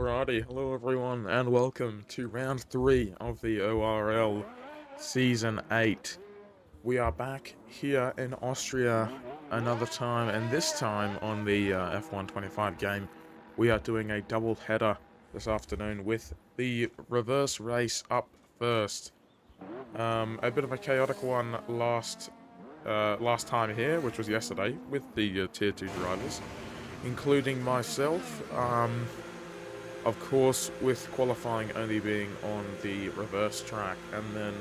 Alrighty, hello everyone, and welcome to round 3 of the ORL Season 8. We are back here in Austria another time, and this time on the F125 game, we are doing a double header this afternoon with the reverse race up first. A bit of a chaotic one last time here, which was yesterday, with the Tier 2 drivers, including myself. Of course, with qualifying only being on the reverse track, and then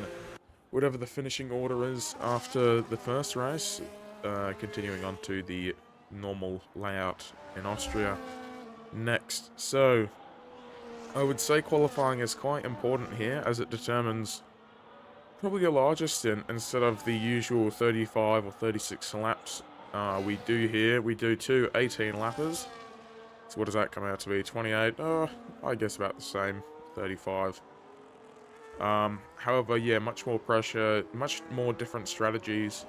whatever the finishing order is after the first race, continuing on to the normal layout in Austria next. So, I would say qualifying is quite important here, as it determines probably a larger stint instead of the usual 35 or 36 laps we do here. We do two 18 lappers. So what does that come out to be? 28? I guess about the same. 35. However, yeah, much more pressure, much more different strategies.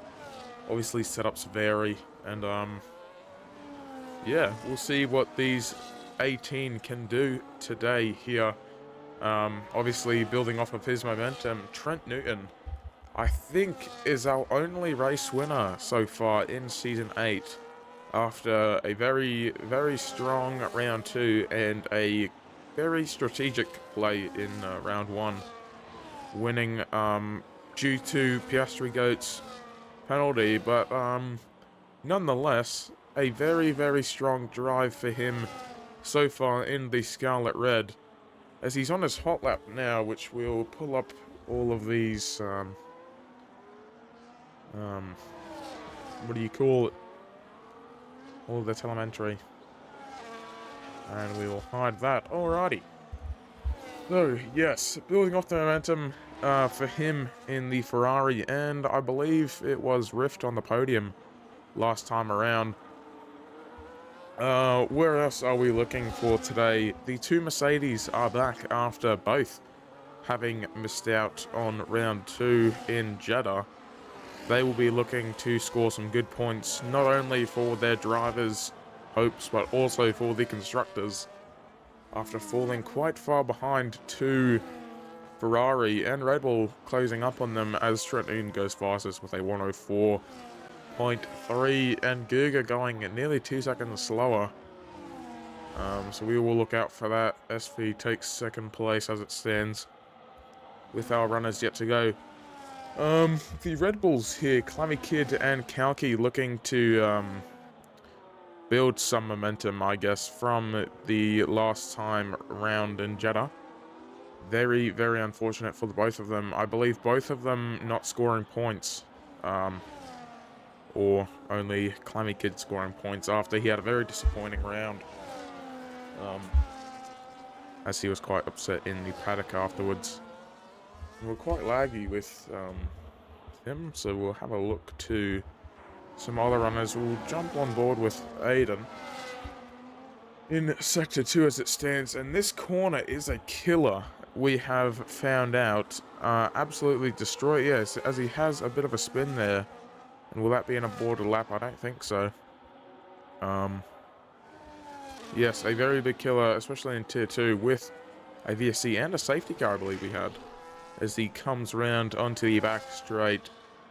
Obviously, setups vary, and yeah, we'll see what these 18 can do today here. Obviously, building off of his momentum, Trent Newton, I think, is our only race winner so far in Season 8. After a very, very strong round 2 and a very strategic play in round 1, winning due to Piastri Goat's penalty, but nonetheless, a very, very strong drive for him so far in the Scarlet Red, as he's on his hot lap now, which we'll pull up all of these, what do you call it? All the telemetry, and we will hide that. Alrighty. So yes, building off the momentum for him in the Ferrari, and I believe it was Rift on the podium last time around. Where else are we looking for today? The two Mercedes are back after both having missed out on round 2 in Jeddah. They will be looking to score some good points, not only for their drivers' hopes, but also for the constructors, after falling quite far behind to Ferrari and Red Bull closing up on them, as Trent Newton goes fastest with a 104.3, and Guga going nearly 2 seconds slower. So we will look out for that. SV takes second place as it stands, with our runners yet to go. The Red Bulls here, Clammy Kid and Kalki, looking to, build some momentum, I guess, from the last time round in Jeddah. Very, very unfortunate for the both of them. I believe both of them not scoring points, or only Clammy Kid scoring points after he had a very disappointing round, as he was quite upset in the paddock afterwards. We're quite laggy with him, so we'll have a look to some other runners. We'll jump on board with Aiden in Sector 2 as it stands, and this corner is a killer, we have found out. Absolutely destroy, yes, as he has a bit of a spin there. And will that be in a border lap? I don't think so. Yes, a very big killer, especially in Tier 2, with a VSC and a safety car, I believe we had, as he comes round onto the back straight.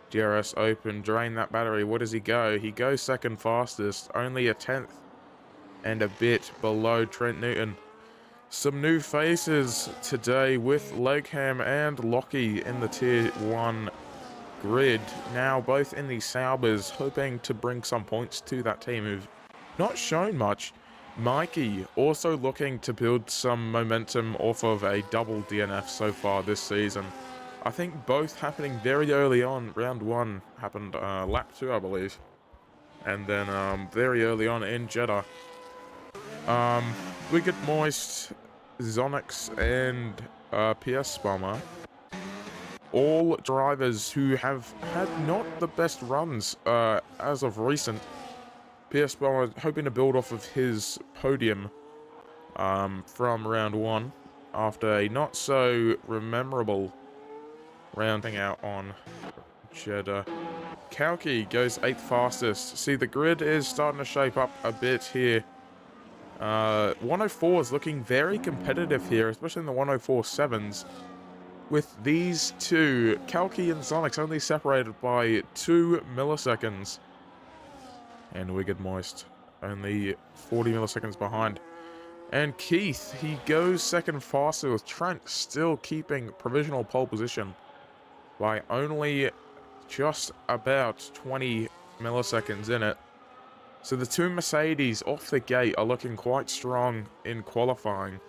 DRS open, drain that battery. What does he go? He goes second fastest, only a 10th and a bit below Trent Newton. Some new faces today with Legham and Lockie in the Tier 1 grid, now both in the Saubers, hoping to bring some points to that team who've not shown much. Mikey also looking to build some momentum off of a double DNF so far this season. I think both happening very early on. Round 1 happened lap 2, I believe. And then very early on in Jeddah. Wicked Moist, Zonix, and PS Bomber, all drivers who have had not the best runs as of recent. PS Bomber hoping to build off of his podium from round 1 after a not so memorable rounding out on Jeddah. Kalki goes 8th fastest. See, the grid is starting to shape up a bit here 104 is looking very competitive here, especially in the 104.7s. With these two, Kalki and Sonic's only separated by 2 milliseconds. And Wicked Moist only 40 milliseconds behind. And Keith, he goes second faster, with Trent still keeping provisional pole position by only just about 20 milliseconds in it. So the two Mercedes off the gate are looking quite strong in qualifying.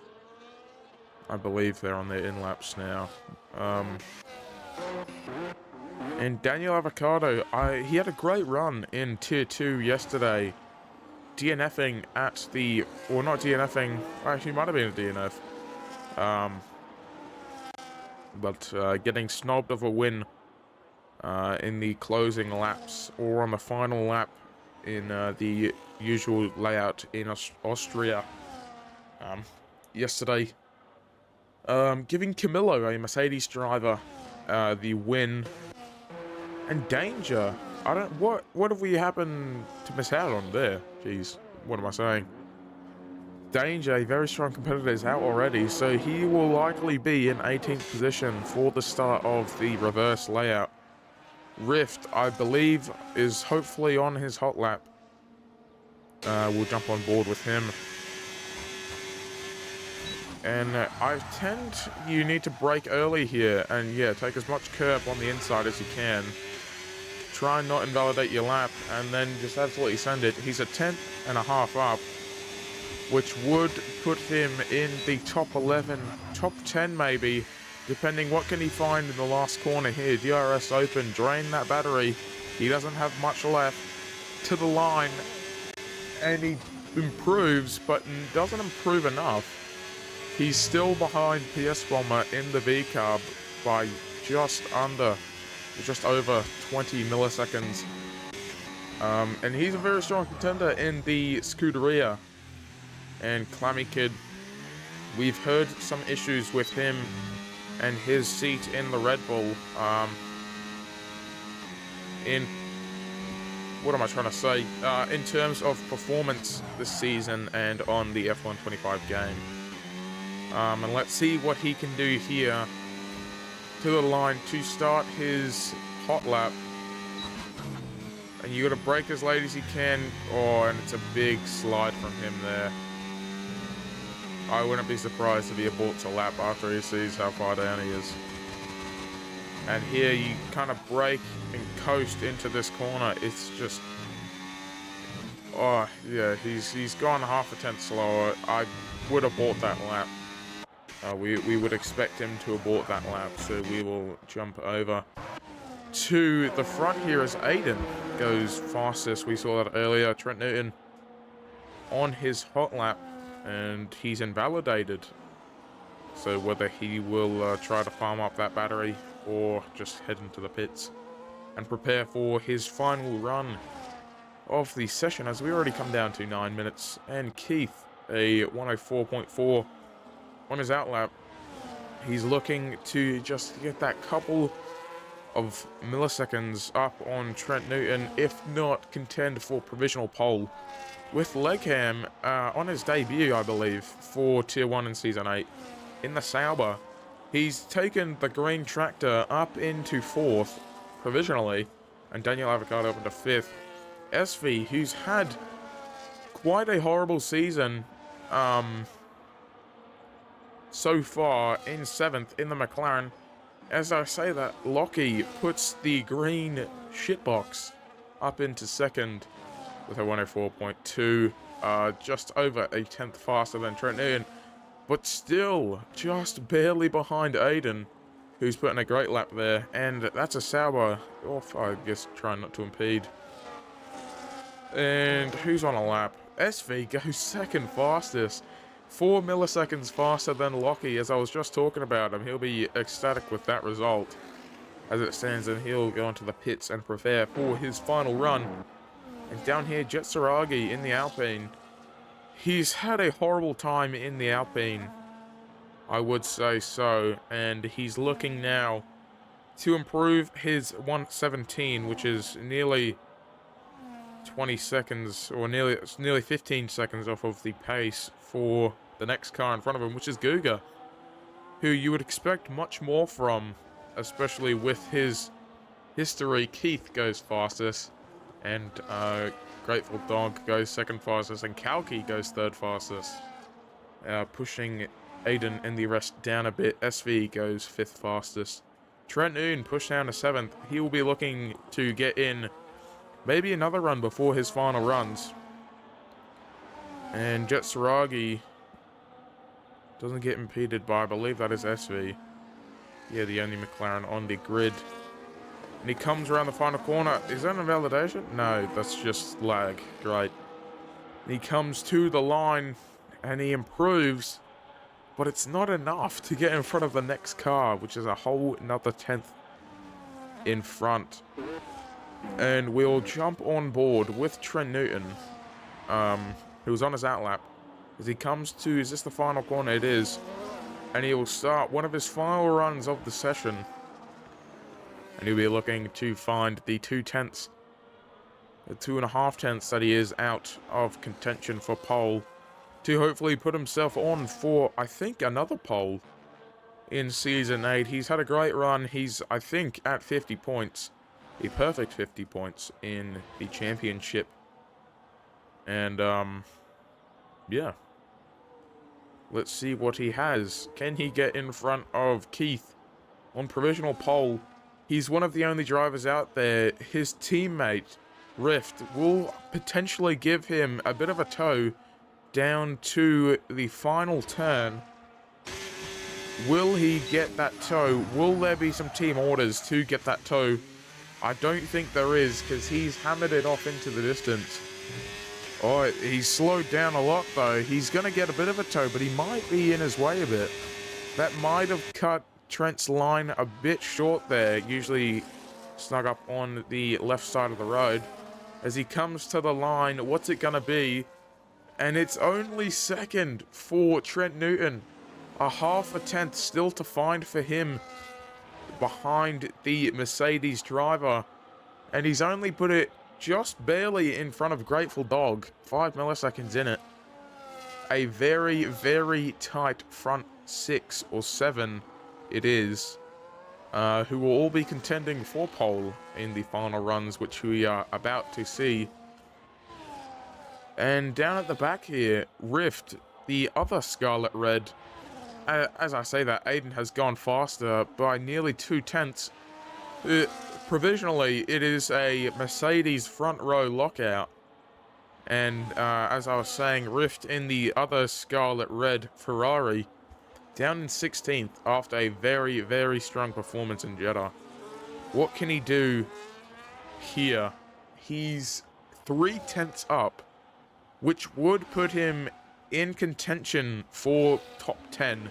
I believe they're on their in-laps now. And Daniel Avocado, he had a great run in Tier 2 yesterday. DNFing at the... Well, not DNFing. Actually, might have been a DNF. But getting snobbed of a win in the closing laps, or on the final lap in the usual layout in Austria yesterday. Giving Camillo, a Mercedes driver, the win. And Danger, what have we happened to miss out on there? Jeez, what am I saying? Danger, a very strong competitor, is out already, so he will likely be in 18th position for the start of the reverse layout. Rift, I believe, is hopefully on his hot lap. We'll jump on board with him. And you need to brake early here, and yeah, take as much curb on the inside as you can. Try and not invalidate your lap, and then just absolutely send it. He's a 10.5 up, which would put him in the top 11, top 10 maybe, depending what can he find in the last corner here. DRS open, drain that battery. He doesn't have much left. To the line, and he improves, but doesn't improve enough. He's still behind PS Bomber in the V-Carb by just over 20 milliseconds. And he's a very strong contender in the Scuderia. And Clammy Kid, we've heard some issues with him and his seat in the Red Bull. What am I trying to say? In terms of performance this season and on the F1 25 game. And let's see what he can do here to the line to start his hot lap. And you got to brake as late as you can. Oh, and it's a big slide from him there. I wouldn't be surprised if he aborts a lap after he sees how far down he is. And here you kind of brake and coast into this corner. It's just... Oh, yeah, he's gone half a tenth slower. I would abort that lap. We would expect him to abort that lap, so we will jump over to the front here as Aiden goes fastest. We saw that earlier. Trent Newton on his hot lap, and he's invalidated. So whether he will try to farm up that battery or just head into the pits and prepare for his final run of the session, as we already come down to 9 minutes. And Keith, a 104.4 on his outlap. He's looking to just get that couple of milliseconds up on Trent Newton, if not contend for provisional pole. With Legham on his debut, I believe, for Tier 1 in Season 8 in the Sauber, he's taken the green tractor up into 4th provisionally, and Daniel Avocado up into 5th. SV, who's had quite a horrible season so far, in 7th in the McLaren. As I say that, Lockie puts the green shitbox up into 2nd with a 104.2, just over a tenth faster than Trent Newton, but still just barely behind Aiden, who's putting a great lap there. And that's a Sauber off, I guess, trying not to impede. And who's on a lap? SV goes 2nd fastest. 4 milliseconds faster than Lockie, as I was just talking about him. He'll be ecstatic with that result as it stands, and he'll go into the pits and prepare for his final run. And down here, Jet Saragi in the Alpine. He's had a horrible time in the Alpine, I would say so, and he's looking now to improve his 117, which is nearly 20 seconds or nearly 15 seconds off of the pace for the next car in front of him, which is Guga, who you would expect much more from, especially with his history. Keith goes fastest, and Grateful Dog goes second fastest, and Kalki goes third fastest, pushing Aiden and the rest down a bit. SV goes fifth fastest. Trent Newton pushed down to seventh. He will be looking to get in maybe another run before his final runs. And Jet Saragi doesn't get impeded by, I believe that is SV. Yeah, the only McLaren on the grid. And he comes around the final corner. Is that an invalidation? No, that's just lag. Great. And he comes to the line and he improves, but it's not enough to get in front of the next car, which is a whole another 10th in front. And we'll jump on board with Trent Newton, who was on his outlap, as he comes to, is this the final corner? It is. And he will start one of his final runs of the session. And he'll be looking to find the 2/10, the 2.5 tenths that he is out of contention for pole, to hopefully put himself on for, I think, another pole in Season 8. He's had a great run. He's, I think, at 50 points. A perfect 50 points in the championship. And, yeah. Let's see what he has. Can he get in front of Keith on provisional pole? He's one of the only drivers out there. His teammate, Rift, will potentially give him a bit of a tow down to the final turn. Will he get that tow? Will there be some team orders to get that tow? I don't think there is, because he's hammered it off into the distance. Oh, he's slowed down a lot, though. He's going to get a bit of a tow, but he might be in his way a bit. That might have cut Trent's line a bit short there, usually snug up on the left side of the road. As he comes to the line, what's it going to be? And it's only second for Trent Newton. A half a tenth still to find for him behind the Mercedes driver. And he's only put it just barely in front of Grateful Dog. 5 milliseconds in it. A very, very tight front 6 or 7 it is. Who will all be contending for pole in the final runs, which we are about to see. And down at the back here, Rift, the other Scarlet Red. As I say that, Aiden has gone faster by nearly 2/10. Provisionally, it is a Mercedes front row lockout. And as I was saying, Rift in the other Scarlet Red Ferrari, down in 16th after a very, very strong performance in Jeddah. What can he do here? He's 3/10 up, which would put him in contention for top 10.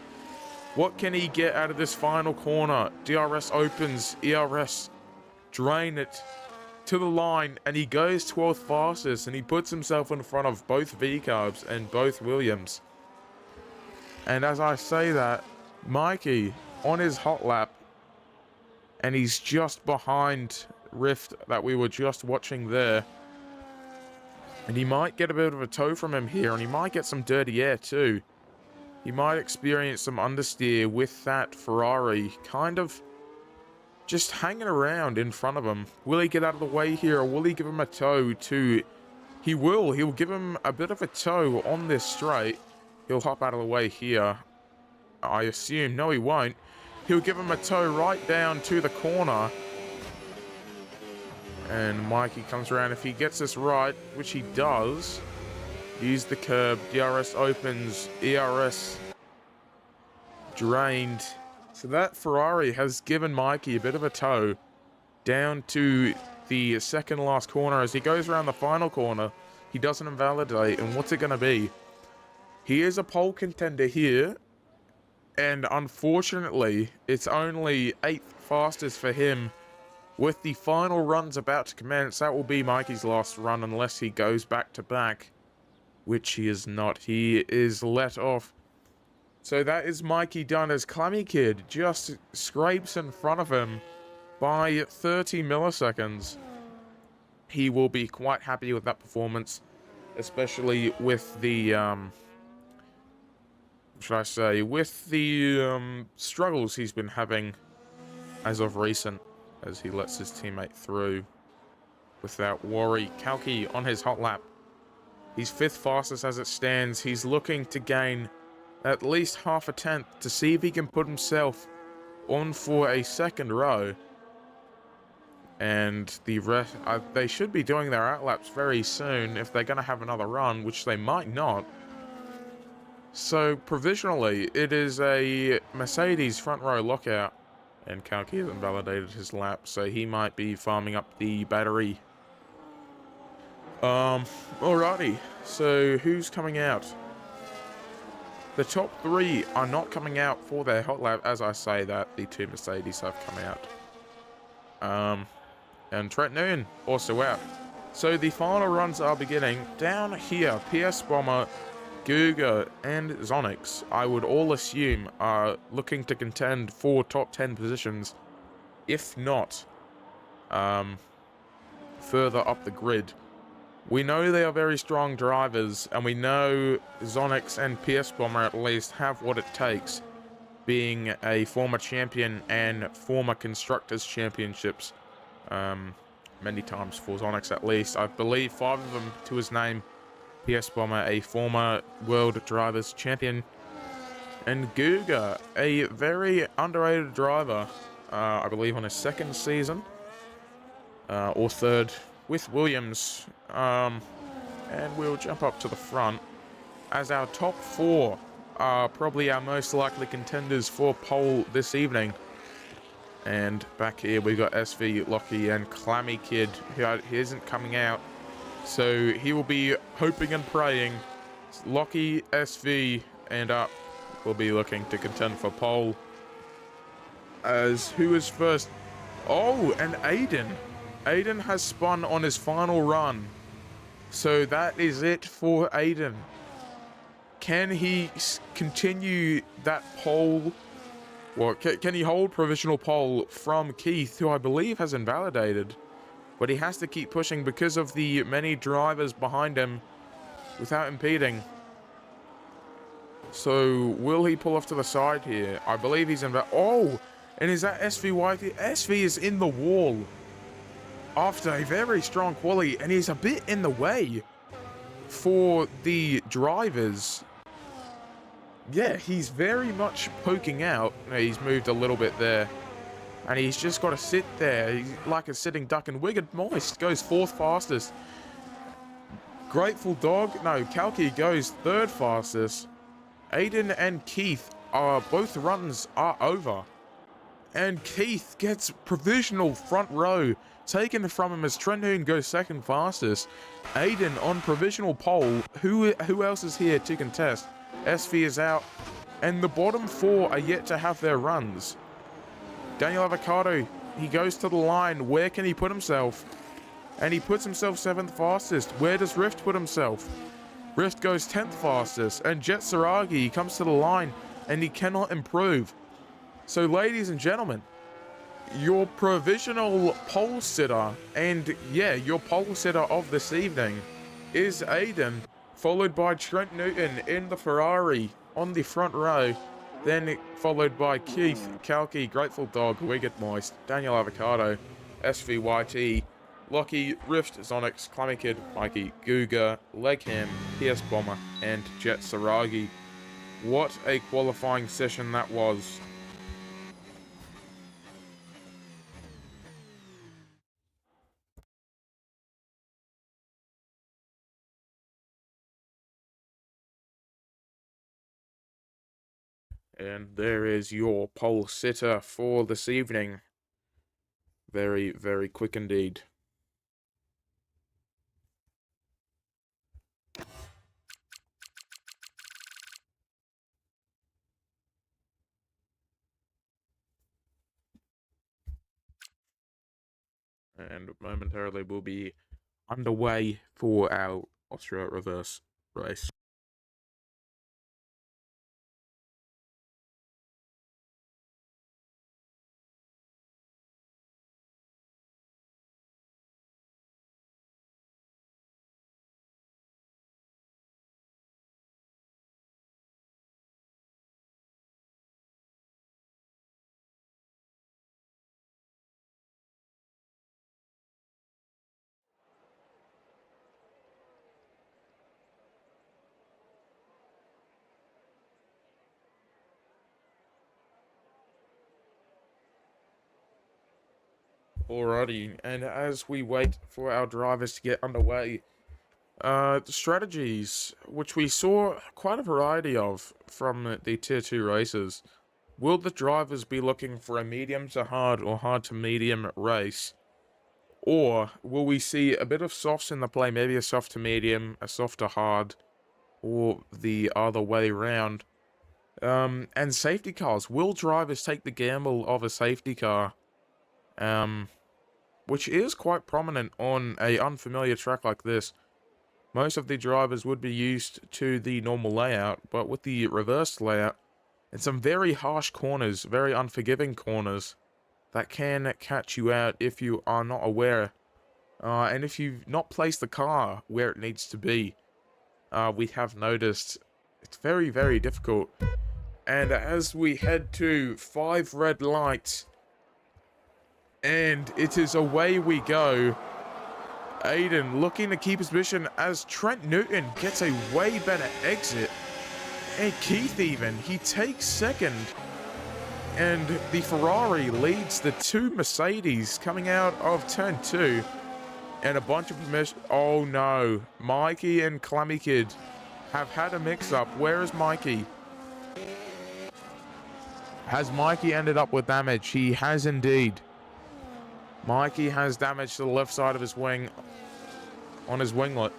What can he get out of this final corner? DRS opens, ERS drain it to the line, and he goes 12th fastest, and he puts himself in front of both V-Carbs and both Williams. And as I say that, Mikey on his hot lap, and he's just behind Rift that we were just watching there. And he might get a bit of a tow from him here, and he might get some dirty air too. He might experience some understeer with that Ferrari kind of just hanging around in front of him. Will he get out of the way here, or will he give him a tow to... He will. He'll give him a bit of a tow on this straight. He'll hop out of the way here, I assume. No, he won't. He'll give him a tow right down to the corner. And Mikey comes around. If he gets this right, which he does, use the curb, DRS opens, ERS drained. So that Ferrari has given Mikey a bit of a tow down to the second last corner. As he goes around the final corner, he doesn't invalidate. And what's it going to be? He is a pole contender here. And unfortunately, it's only 8th fastest for him. With the final runs about to commence, that will be Mikey's last run unless he goes back to back, which he is not. He is let off. So that is Mikey done, as Clammy Kid just scrapes in front of him by 30 milliseconds. he will be quite happy with that performance, especially with the, should I say, with the struggles he's been having as of recent, as he lets his teammate through without worry. Kalki on his hot lap. He's 5th fastest as it stands. He's looking to gain at least half a tenth to see if he can put himself on for a 2nd row. And the rest, they should be doing their outlaps very soon if they're going to have another run, which they might not. So provisionally, it is a Mercedes front row lockout. And Kalki has invalidated his lap, so he might be farming up the battery. Alrighty, so who's coming out? The top 3 are not coming out for their hot lap. As I say that, the 2 Mercedes have come out. And Trent Noon also out. So the final runs are beginning. Down here, PS Bomber, Guga, and Zonix, I would all assume, are looking to contend for top 10 positions, if not further up the grid. We know they are very strong drivers, and we know Zonix and PS Bomber at least have what it takes, being a former champion and former Constructors Championships, many times for Zonix at least. I believe 5 of them to his name. PS Bomber, a former World Drivers Champion, and Guga, a very underrated driver, I believe on his 2nd season, or 3rd, with Williams. And we'll jump up to the front as our top 4 are probably our most likely contenders for pole this evening. And back here we got SV, Lockie, and Clammy Kid, who isn't coming out, so he will be hoping and praying. Lockie, SV, and up will be looking to contend for pole. As who is first? Oh, and Aiden. Aiden has spun on his final run. So that is it for Aiden. Can he continue that pole? Well, can he hold provisional pole from Keith, who I believe has invalidated? But he has to keep pushing because of the many drivers behind him without impeding. So will he pull off to the side here? I believe he's in. Oh, and is that SVY? SV is in the wall after a very strong quali, and he's a bit in the way for the drivers. Yeah, he's very much poking out. He's moved a little bit there, and he's just got to sit there. He's like a sitting duck. And Wicked Moist goes 4th fastest. Grateful Dog, no, Kalki goes 3rd fastest. Aiden and Keith are both runs are over, and Keith gets provisional front row taken from him as Trendoon goes 2nd fastest. Aiden on provisional pole. Who else is here to contest? SV is out, and the bottom 4 are yet to have their runs. Daniel Avocado, he goes to the line. Where can he put himself? And he puts himself 7th fastest. Where does Rift put himself? Rift goes 10th fastest, and Jet Saragi comes to the line, and he cannot improve. So ladies and gentlemen, your provisional pole sitter, and yeah, your pole sitter of this evening is Aiden, followed by Trent Newton in the Ferrari on the front row, then followed by Keith, Kalki, Grateful Dog, Wicked Moist, Daniel Avocado, SVYT, Lockie, Rift, Zonix, Clammy Kid, Mikey, Guga, Legham, PS Bomber, and Jet Saragi. What a qualifying session that was. And there is your pole sitter for this evening. Very, very quick indeed. And momentarily we'll be underway for our Austria reverse race. Alrighty, and as we wait for our drivers to get underway, strategies, which we saw quite a variety of from the Tier 2 races. Will the drivers be looking for a medium to hard or hard to medium race? Or will we see a bit of softs in the play, maybe a soft to medium, a soft to hard, or the other way around? And safety cars. Will drivers take the gamble of a safety car? Which is quite prominent on a unfamiliar track like this. Most of the drivers would be used to the normal layout, but with the reversed layout, and some very harsh corners, very unforgiving corners, that can catch you out if you are not aware. And if you've not placed the car where it needs to be, we have noticed it's very, very difficult. And as we head to 5 red lights, and it is away we go. Aiden looking to keep his position as Trent Newton gets a way better exit. And Keith even, he takes second. And the Ferrari leads the 2 Mercedes coming out of turn 2. And a bunch of oh no, Mikey and Clammy Kid have had a mix-up. Where is Mikey? Has Mikey ended up with damage? He has indeed. Mikey has damage to the left side of his wing on his winglet.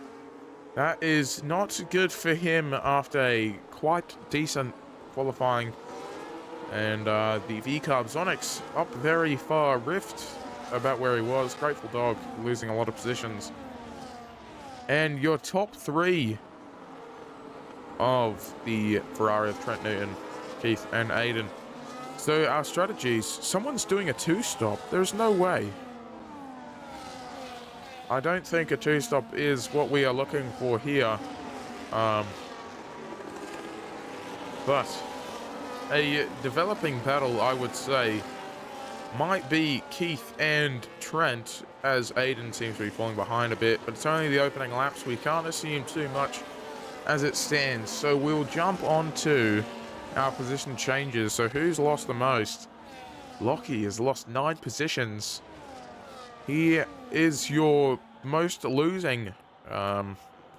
That is not good for him after a quite decent qualifying. And the V-Carb Sonics up very far, Rift about where he was. Grateful Dog losing a lot of positions. And your top 3 of the Ferrari of Trent Newton, Keith and Aiden. So our strategies, someone's doing a 2-stop. There's no way. I don't think a 2-stop is what we are looking for here. But a developing battle, I would say, might be Keith and Trent, as Aiden seems to be falling behind a bit, but it's only the opening laps. We can't assume too much as it stands. So we'll jump on to our position changes. So who's lost the most? Lockie has lost 9 positions. He is your most losing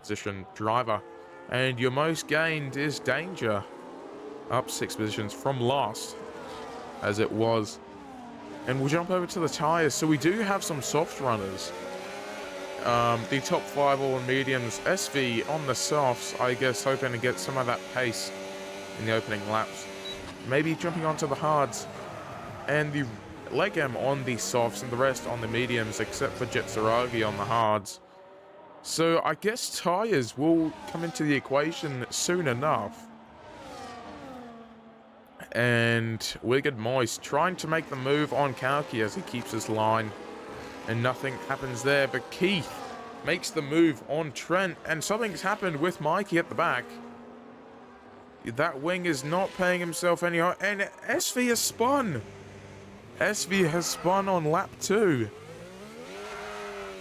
position driver. And your most gained is Danger. Up 6 positions from last, as it was. And we'll jump over to the tyres. So we do have some soft runners. The top 5 all mediums. SV on the softs, I guess, hoping to get some of that pace in the opening laps. Maybe jumping onto the hards. And the Legem on the softs and the rest on the mediums, except for Jet Saragi on the hards. So I guess tyres will come into the equation soon enough. And Wicked Moist trying to make the move on Kalki as he keeps his line. And nothing happens there, but Keith makes the move on Trent. And something's happened with Mikey at the back. That wing is not paying himself any harm. And SV has spun. SV has spun on lap 2.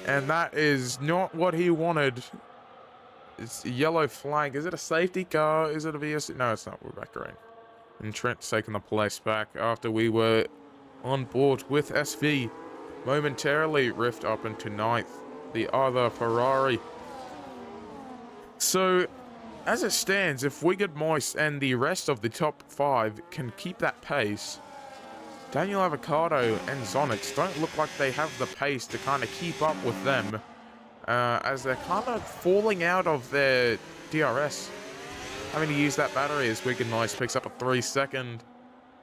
And that is not what he wanted. It's a yellow flag. Is it a safety car? Is it a VS? No, it's not. We're back green. And Trent's taking the place back after we were on board with SV. Momentarily rift up into 9th. The other Ferrari. So, as it stands, if Wicked Moist and the rest of the top 5 can keep that pace, Daniel Avocado and Zonix don't look like they have the pace to kind of keep up with them, as they're kind of falling out of their DRS. Having to use that battery as Wicked Moist picks up a 3-second,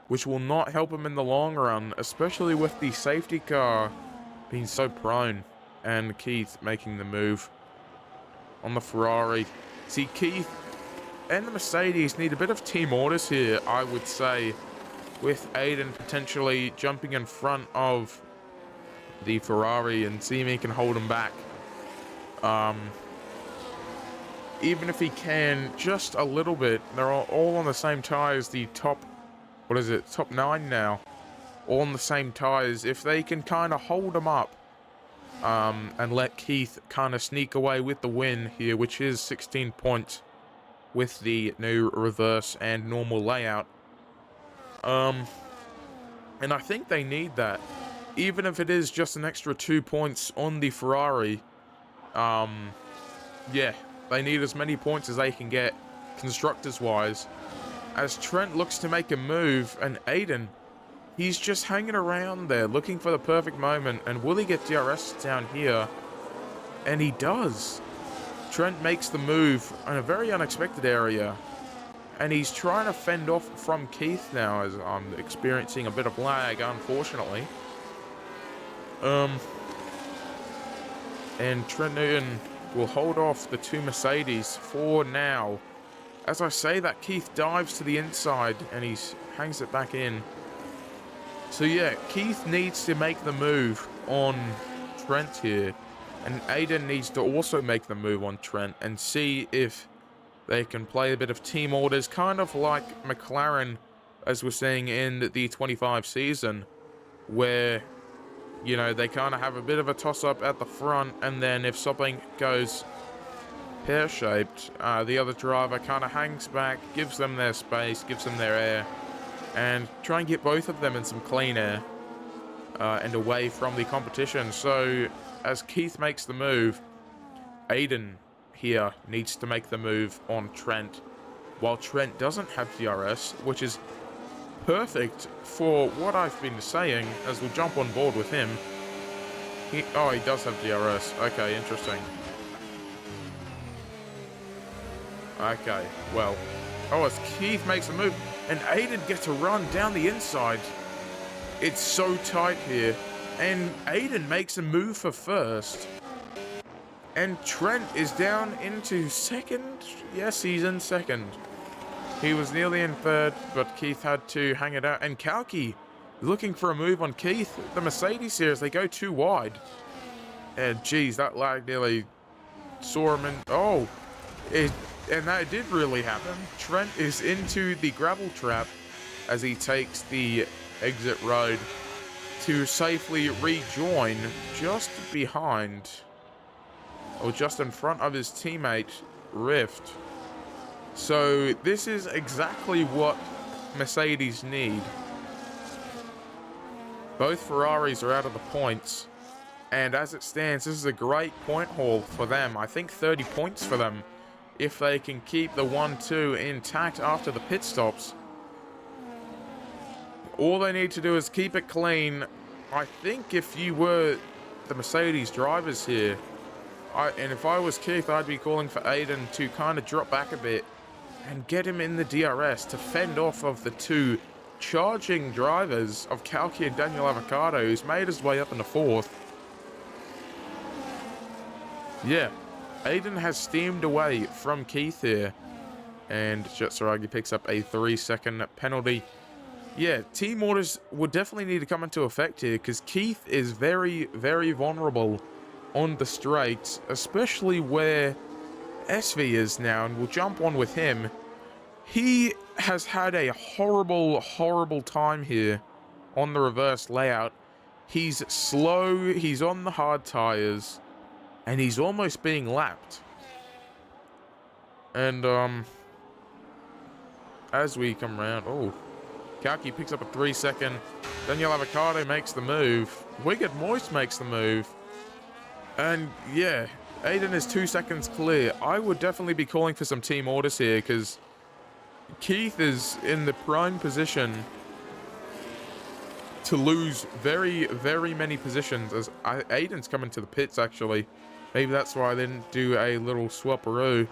which will not help him in the long run, especially with the safety car being so prone, and Keith making the move on the Ferrari. See, Keith and the Mercedes need a bit of team orders here, I would say, with Aiden potentially jumping in front of the Ferrari and see if he can hold him back. Even if he can, just a little bit. They're all on the same tyres. The top, what is it, top 9 now, all on the same tyres. If they can kind of hold him up and let Keith kind of sneak away with the win here, which is 16 points with the new reverse and normal layout. And I think they need that. even if it is just an extra 2 points on the Ferrari, yeah, they need as many points as they can get constructors-wise. As Trent looks to make a move, and Aiden, he's just hanging around there looking for the perfect moment. And will he get DRS down here? And he does. Trent makes the move in a very unexpected area, and he's trying to fend off from Keith now, as I'm experiencing a bit of lag, unfortunately. And Trent Newton will hold off the two Mercedes for now. As I say that, Keith dives to the inside and he hangs it back in. So yeah, Keith needs to make the move on Trent here, and Aiden needs to also make the move on Trent and see if they can play a bit of team orders, kind of like McLaren, as we're seeing in the 25 season, where, you know, they kind of have a bit of a toss-up at the front, and then if something goes pear-shaped, the other driver kind of hangs back, gives them their space, gives them their air, and try and get both of them in some clean air and away from the competition. So as Keith makes the move, Aiden here needs to make the move on Trent, while Trent doesn't have DRS, which is perfect for what I've been saying, as we'll jump on board with him. He does have DRS. Okay, interesting. Okay, well. Oh, as Keith makes a move, and Aiden gets a run down the inside. It's so tight here, and Aiden makes a move for first. And Trent is down into second. Yes, he's in second. He was nearly in third, but Keith had to hang it out. And Kalki looking for a move on Keith. The Mercedes here, as they go too wide. And geez, that lag nearly saw him in. Oh, and that did really happen. Trent is into the gravel trap as he takes the exit road to safely rejoin just behind, or just in front of, his teammate Rift. So this is exactly what Mercedes need. Both Ferraris are out of the points, and as it stands, this is a great point haul for them. I think 30 points for them if they can keep the 1-2 intact after the pit stops. All they need to do is keep it clean. I think if you were the Mercedes drivers here, and if I was Keith, I'd be calling for Aiden to kind of drop back a bit and get him in the DRS to fend off of the two charging drivers of Kalki and Daniel Avocado, who's made his way up in the fourth. Yeah, Aiden has steamed away from Keith here, and Jetsuragi picks up a 3-second penalty. Yeah, team orders would definitely need to come into effect here, because Keith is very, very vulnerable on the straights, especially where SV is now, and we'll jump on with him. He has had a horrible, horrible time here on the reverse layout. He's slow, he's on the hard tires, and he's almost being lapped. And, as we come around, Kalki picks up a 3-second. Daniel Avocado makes the move. Wicked Moist makes the move. And yeah, Aiden is 2 seconds clear. I would definitely be calling for some team orders here, because Keith is in the prime position to lose very, very many positions, as Aiden's coming to the pits, actually. Maybe that's why I didn't do a little swapperoo.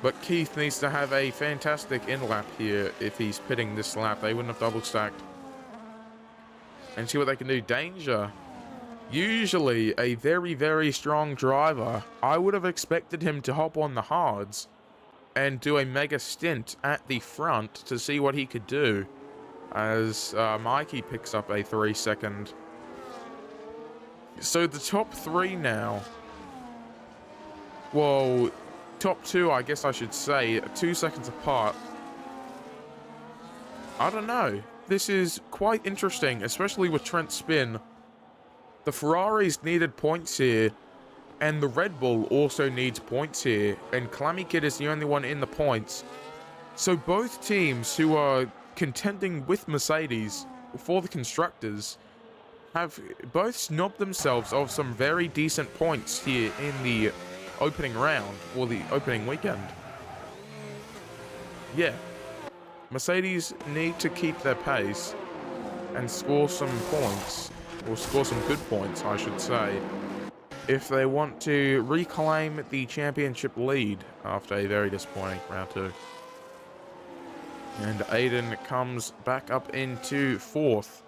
But Keith needs to have a fantastic in-lap here if he's pitting this lap. They wouldn't have double-stacked. And see what they can do. Danger. Usually a very, very strong driver. I would have expected him to hop on the hards and do a mega stint at the front to see what he could do, as Mikey picks up a 3-second. So the top three now, well, top two, I guess I should say, 2 seconds apart. I don't know. This is quite interesting, especially with Trent's spin. The Ferraris needed points here, and the Red Bull also needs points here, and Clammy Kid is the only one in the points. So both teams who are contending with Mercedes for the constructors have both snubbed themselves of some very decent points here in the opening round, or the opening weekend. Yeah, Mercedes need to keep their pace and score some points, or score some good points, I should say, if they want to reclaim the championship lead after a very disappointing round 2. And Aiden comes back up into 4th.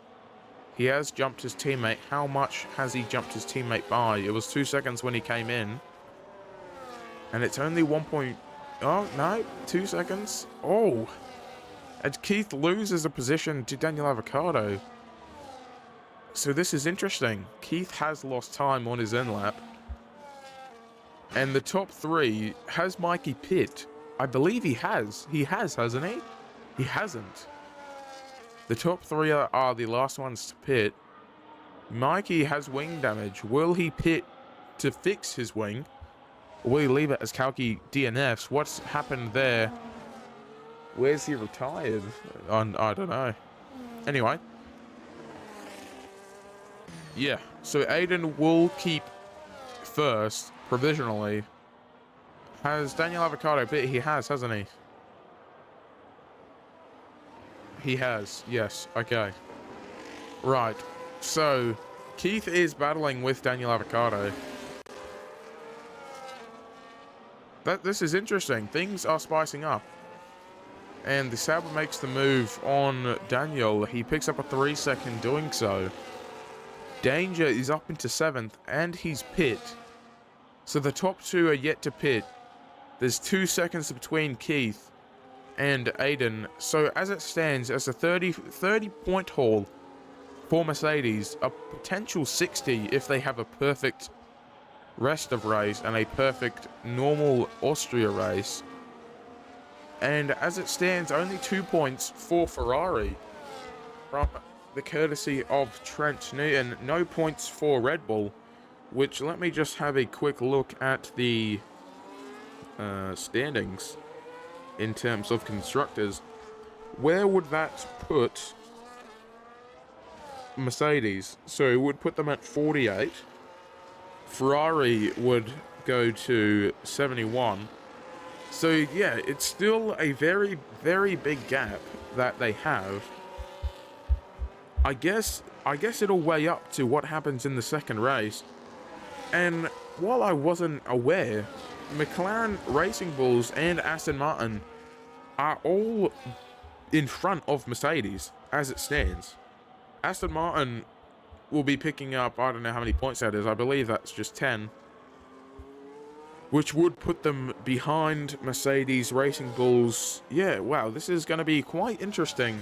He has jumped his teammate. How much has he jumped his teammate by? It was 2 seconds when he came in. And it's only 1 point... Oh, no. 2 seconds. Oh. And Keith loses a position to Daniel Avocado. So this is interesting. Keith has lost time on his end lap. And the top 3 has Mikey pit. I believe he has. He has, hasn't he? He hasn't. The top 3 are the last ones to pit. Mikey has wing damage. Will he pit to fix his wing? Or will he leave it as Kalki DNFs? What's happened there? Where's he retired? I don't know. Anyway. Yeah, so Aiden will keep first, provisionally. Has Daniel Avocado pit? He has, hasn't he? He has, yes, okay. Right, so Keith is battling with Daniel Avocado. This is interesting. Things are spicing up. And the Sauber makes the move on Daniel. He picks up a 3-second doing so. Danger is up into 7th, and he's pit. So the top 2 are yet to pit. There's 2 seconds between Keith and Aiden. So as it stands, as a 30 point haul for Mercedes, a potential 60 if they have a perfect rest of race and a perfect normal Austria race. And as it stands, only 2 points for Ferrari from the courtesy of Trent Newton. No points for Red Bull, which, let me just have a quick look at the standings in terms of constructors. Where would that put Mercedes? So it would put them at 48. Ferrari would go to 71. So yeah, it's still a very, very big gap that they have. I guess it'll weigh up to what happens in the second race. And while I wasn't aware, McLaren, Racing Bulls, and Aston Martin are all in front of Mercedes as it stands. Aston Martin will be picking up, I don't know how many points that is, I believe that's just 10. Which would put them behind Mercedes, Racing Bulls. Yeah, wow, this is going to be quite interesting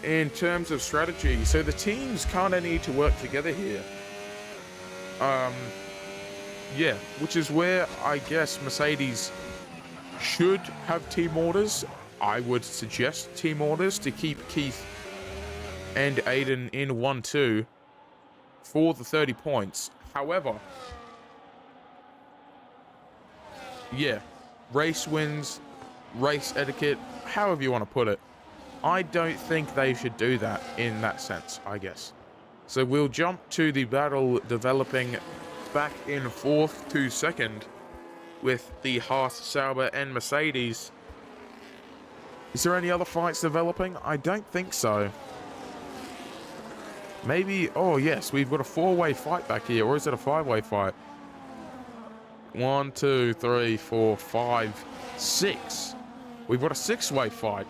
in terms of strategy. So the teams kind of need to work together here. Yeah, which is where I guess Mercedes should have team orders. I would suggest team orders to keep Keith and Aiden in 1-2 for the 30 points. However, yeah, race wins, race etiquette, however you want to put it. I don't think they should do that in that sense, I guess. So we'll jump to the battle developing back in 4th to 2nd with the Haas, Sauber, and Mercedes. Is there any other fights developing? I don't think so. Maybe, oh yes, we've got a 4-way fight back here, or is it a 5-way fight? 1, 2, 3, 4, 5, 6. We've got a 6-way fight.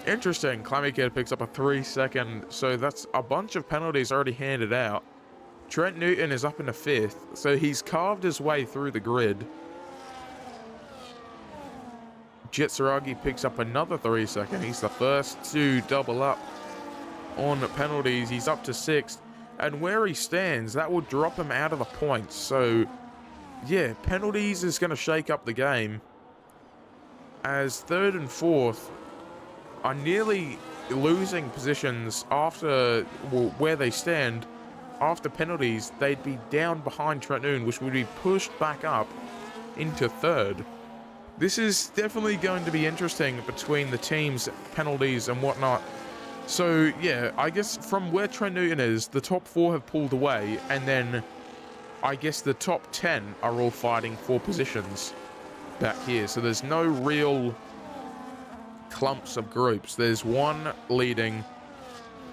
Interesting. Klamika picks up a 3-second, so that's a bunch of penalties already handed out. Trent Newton is up into 5th, so he's carved his way through the grid. Jitsaragi picks up another 3-second. He's the first to double up on penalties. He's up to 6th, and where he stands, that will drop him out of the points. So yeah, penalties is going to shake up the game, as 3rd and 4th are nearly losing positions after, well, where they stand. After penalties, they'd be down behind Trent Newton, which would be pushed back up into 3rd. This is definitely going to be interesting between the teams, penalties and whatnot. So, yeah, I guess from where Trent Newton is, the top 4 have pulled away, and then I guess the top 10 are all fighting for positions back here. So there's no real clumps of groups. There's one leading,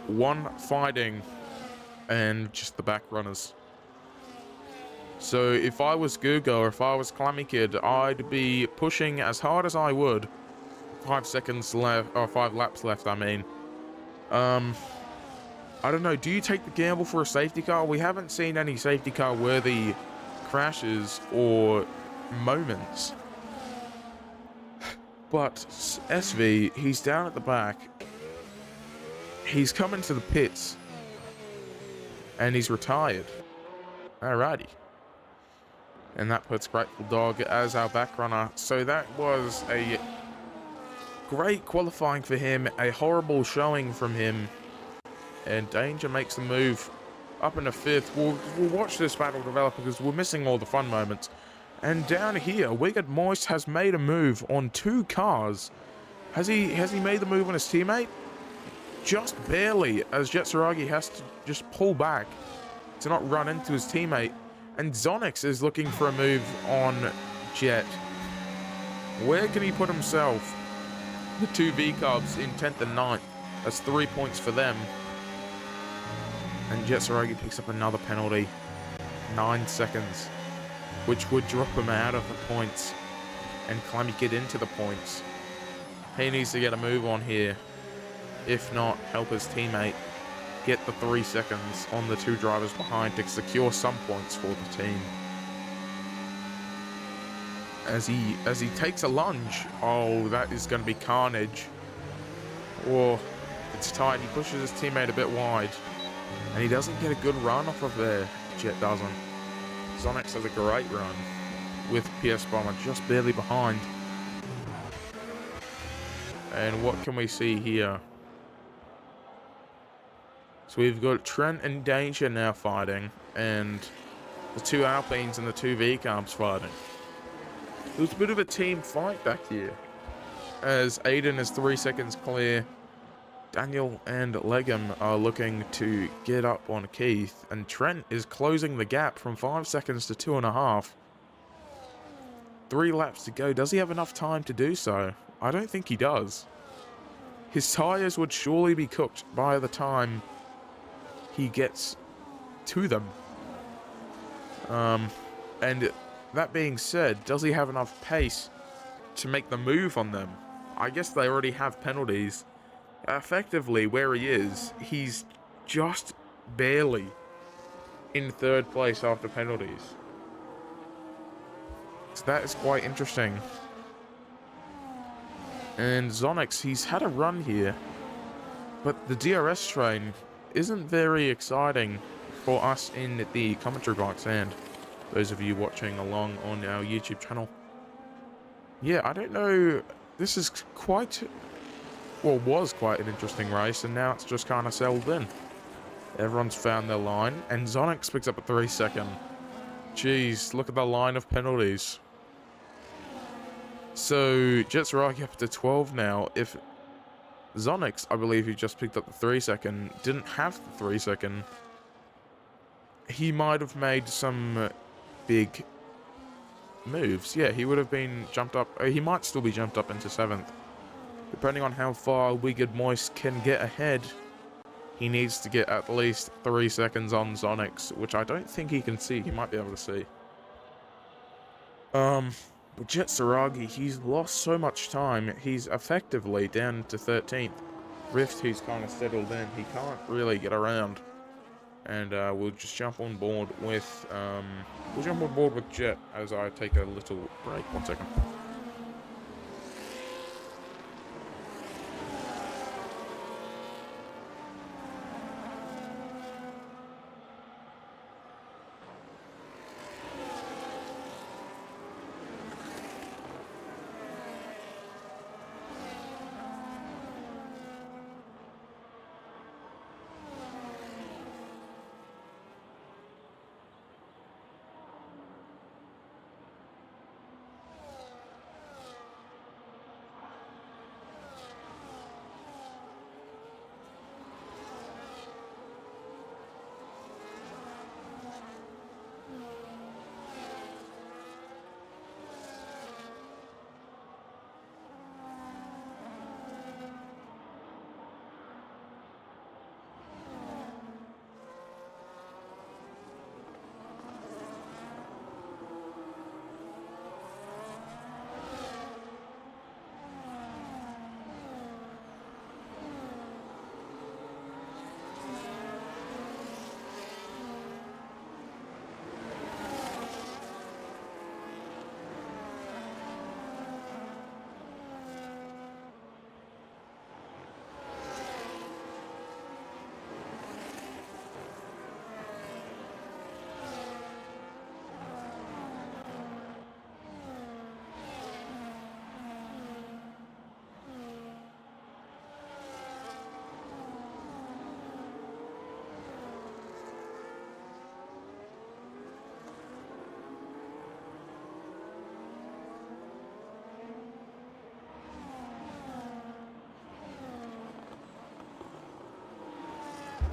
one fighting, and just the back runners. So if I was Guga or if I was Clammy Kid, I'd be pushing as hard as I would. 5 seconds left, or 5 laps left, I mean. I don't know, do you take the gamble for a safety car? We haven't seen any safety car worthy crashes or moments. But SV, he's down at the back. He's coming to the pits. And he's retired. Alrighty. And that puts Grateful Dog as our back runner. So that was a great qualifying for him. A horrible showing from him. And Danger makes the move up into 5th. We'll watch this battle develop because we're missing all the fun moments. And down here, Wicked Moist has made a move on 2 cars. Has he made the move on his teammate? Just barely, as Jetsuragi has to just pull back to not run into his teammate. And Zonix is looking for a move on Jet. Where can he put himself? The 2 V-Cubs in 10th and 9th. That's 3 points for them. And Jetsuragi picks up another penalty. 9 seconds. Which would drop him out of the points. And Clammy Kid into the points. He needs to get a move on here. If not, help his teammate get the 3 seconds on the 2 drivers behind to secure some points for the team. As he takes a lunge. Oh, that is going to be carnage. Oh, it's tight. He pushes his teammate a bit wide. And he doesn't get a good run off of there. Jet doesn't. Zonix has a great run with PS Bomber just barely behind. And what can we see here? So we've got Trent and Danger now fighting, and the 2 Alpines and the 2 V-Cubs fighting. It was a bit of a team fight back here, as Aiden is 3 seconds clear. Daniel and Legum are looking to get up on Keith, and Trent is closing the gap from 5 seconds to 2.5. 3 laps to go. Does he have enough time to do so? I don't think he does. His tyres would surely be cooked by the time he gets to them. And that being said, does he have enough pace to make the move on them? I guess they already have penalties. Effectively, where he is, he's just barely in 3rd place after penalties. So that is quite interesting. And Zonix, he's had a run here, but the DRS train isn't very exciting for us in the commentary box and those of you watching along on our YouTube channel. Yeah, I don't know. This is quite, well, was quite an interesting race, and now it's just kind of settled in. Everyone's found their line, and Zonix picks up a 3 second. Jeez, look at the line of penalties. So, Jetsuragi up to 12 now. If Zonix, I believe he just picked up the 3 second, didn't have the 3 second, he might have made some big moves. Yeah, he would have been jumped up. He might still be jumped up into 7th. Depending on how far Wicked Moist can get ahead, he needs to get at least 3 seconds on Zonix, which I don't think he can see. He might be able to see. But Jetsuragi, he's lost so much time. He's effectively down to 13th. Rift, he's kind of settled in. He can't really get around. And we'll just jump on board with Jet as I take a little break. 1 second.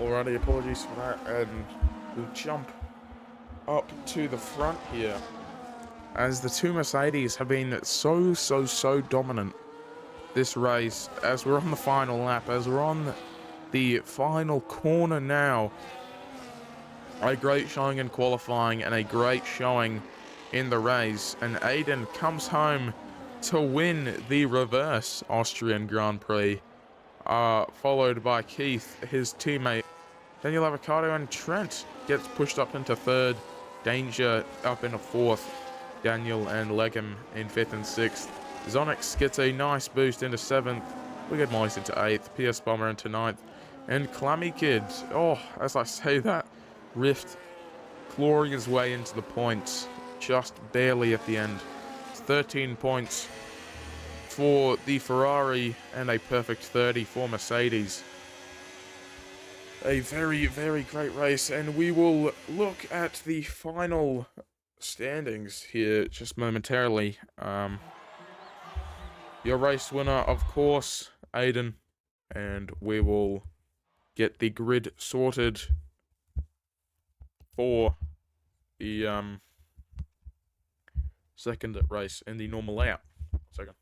Alrighty, apologies for that, and we'll jump up to the front here, as the two Mercedes have been so dominant this race, as we're on the final lap, as we're on the final corner now. A great showing in qualifying and a great showing in the race, and Aiden comes home to win the reverse Austrian Grand Prix, followed by Keith, his teammate. Daniel Avocado and Trent gets pushed up into third, Danger up into fourth, Daniel and Legum in fifth and sixth. Zonix gets a nice boost into seventh, we get Moise into eighth, PS Bomber into ninth, and Clammy Kid, oh, as I say that, Rift clawing his way into the points, just barely at the end. 13 points for the Ferrari and a perfect 30 for Mercedes. A very great race, and we will look at the final standings here just momentarily. Your race winner, of course, Aiden, and we will get the grid sorted for the second race in the normal layout. Second.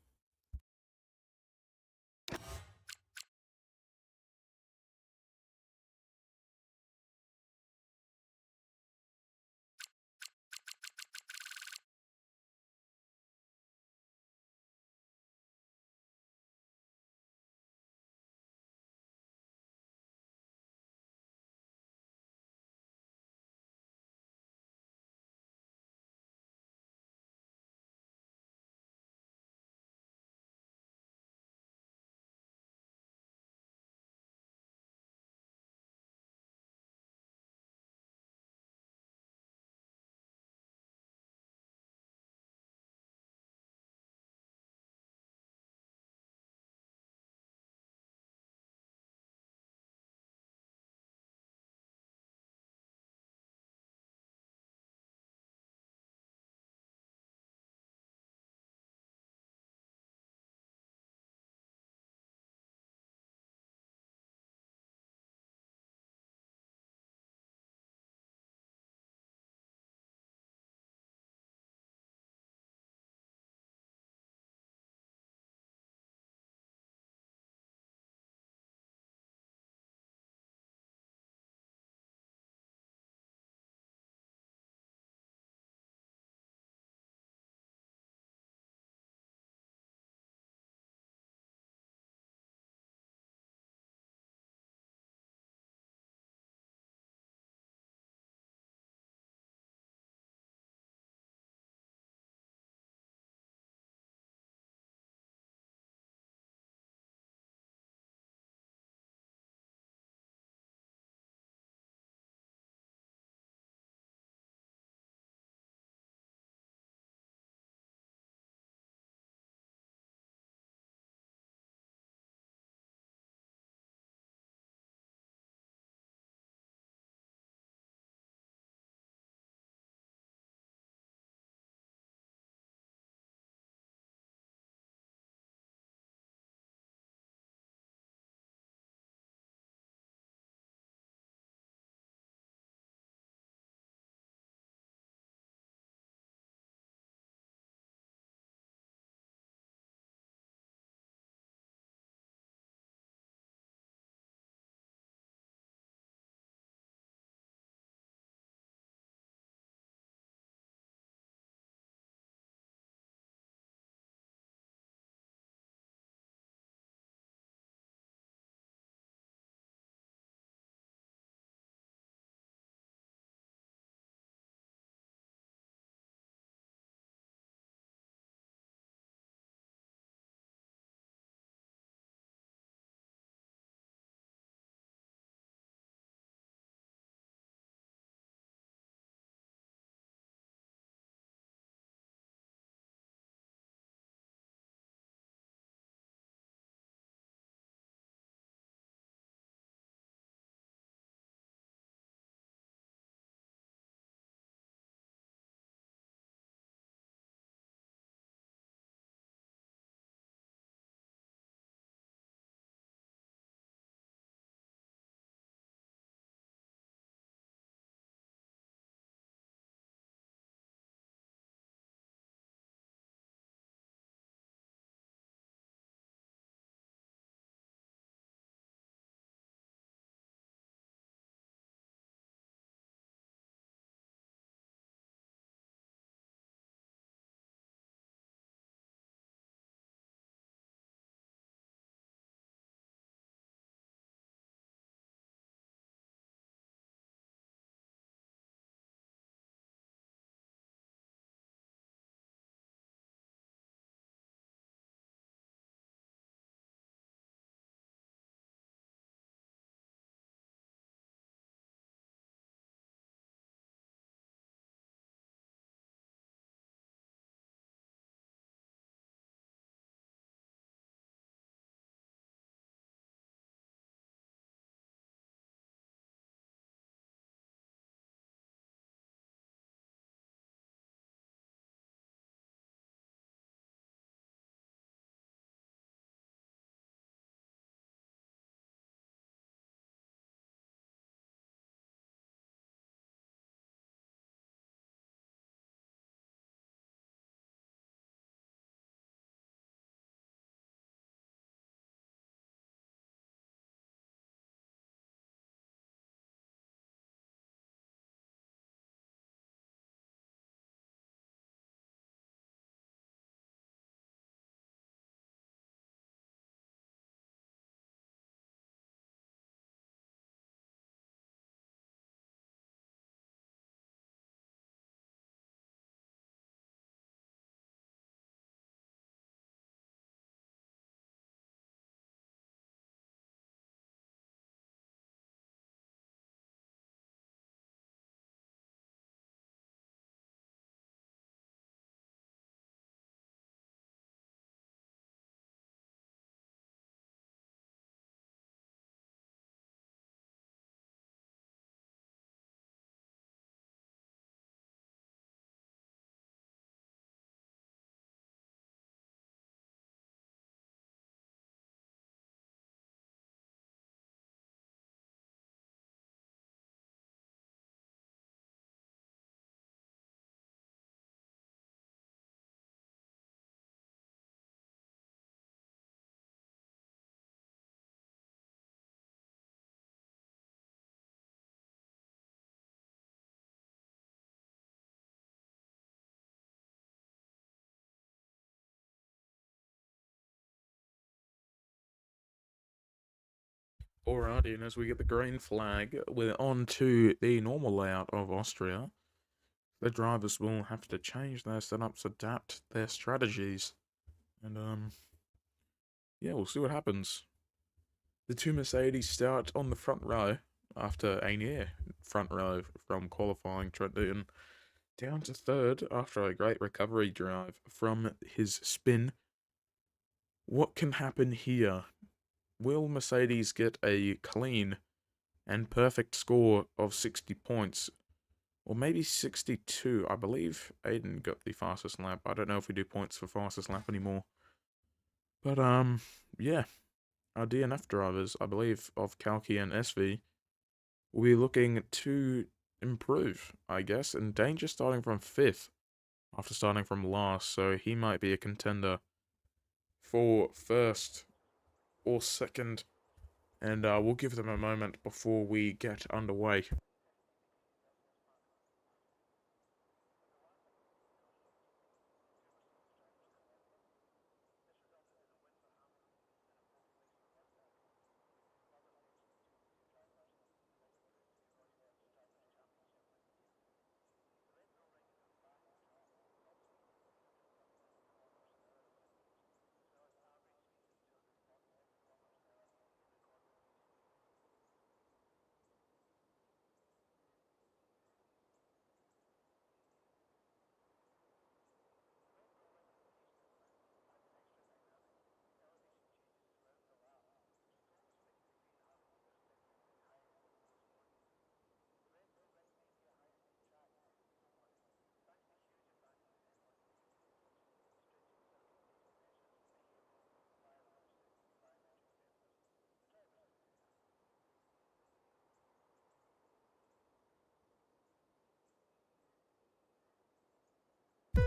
Alrighty, and as we get the green flag, we're on to the normal layout of Austria. The drivers will have to change their setups, adapt their strategies, and yeah, we'll see what happens. The two Mercedes start on the front row after a near front row from qualifying. Trent Newton down to third after a great recovery drive from his spin. What can happen here? Will Mercedes get a clean and perfect score of 60 points? Or maybe 62. I believe Aiden got the fastest lap. I don't know if we do points for fastest lap anymore. But, yeah. Our DNF drivers, I believe, of Kalki and SV, will be looking to improve, I guess. And Danger starting from 5th after starting from last. So he might be a contender for first or second. And we'll give them a moment before we get underway.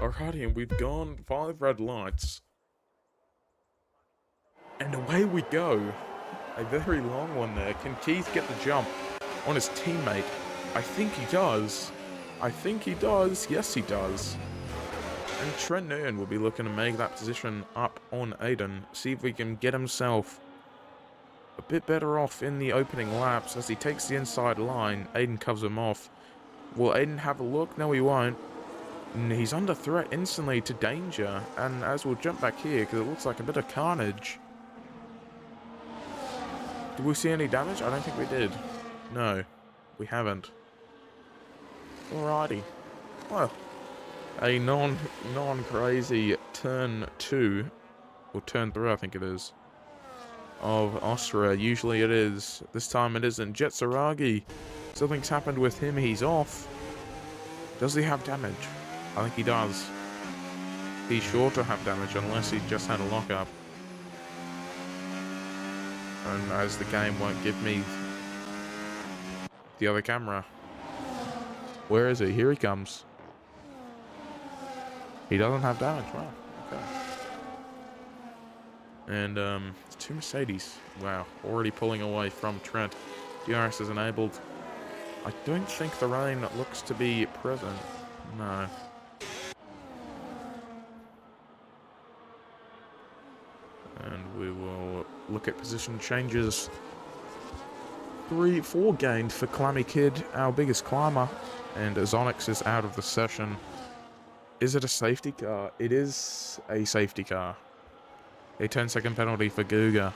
Alrighty, and we've gone 5 red lights. And away we go. A very long one there. Can Keith get the jump on his teammate? I think he does. I think he does. Yes, he does. And Trent Newton will be looking to make that position up on Aiden. See if we can get himself a bit better off in the opening laps as he takes the inside line. Aiden covers him off. Will Aiden have a look? No, he won't. And he's under threat instantly to Danger. And as we'll jump back here, because it looks like a bit of carnage. Did we see any damage? I don't think we did. No, we haven't. Alrighty. Well, a non-crazy turn 2, or turn 3 I think it is, of Austria. Usually it is. This time it isn't. Jetsaragi, something's happened with him. He's off. Does he have damage? I think he does. He's sure to have damage unless he just had a lockup. And as the game won't give me the other camera. Where is he? Here he comes. He doesn't have damage. Wow. Okay. And, two Mercedes. Wow. Already pulling away from Trent. DRS is enabled. I don't think the rain looks to be present. No. And we will look at position changes. 3-4 gained for Clammy Kid, our biggest climber. And Azonix is out of the session. Is it a safety car? It is a safety car. A 10-second penalty for Guga.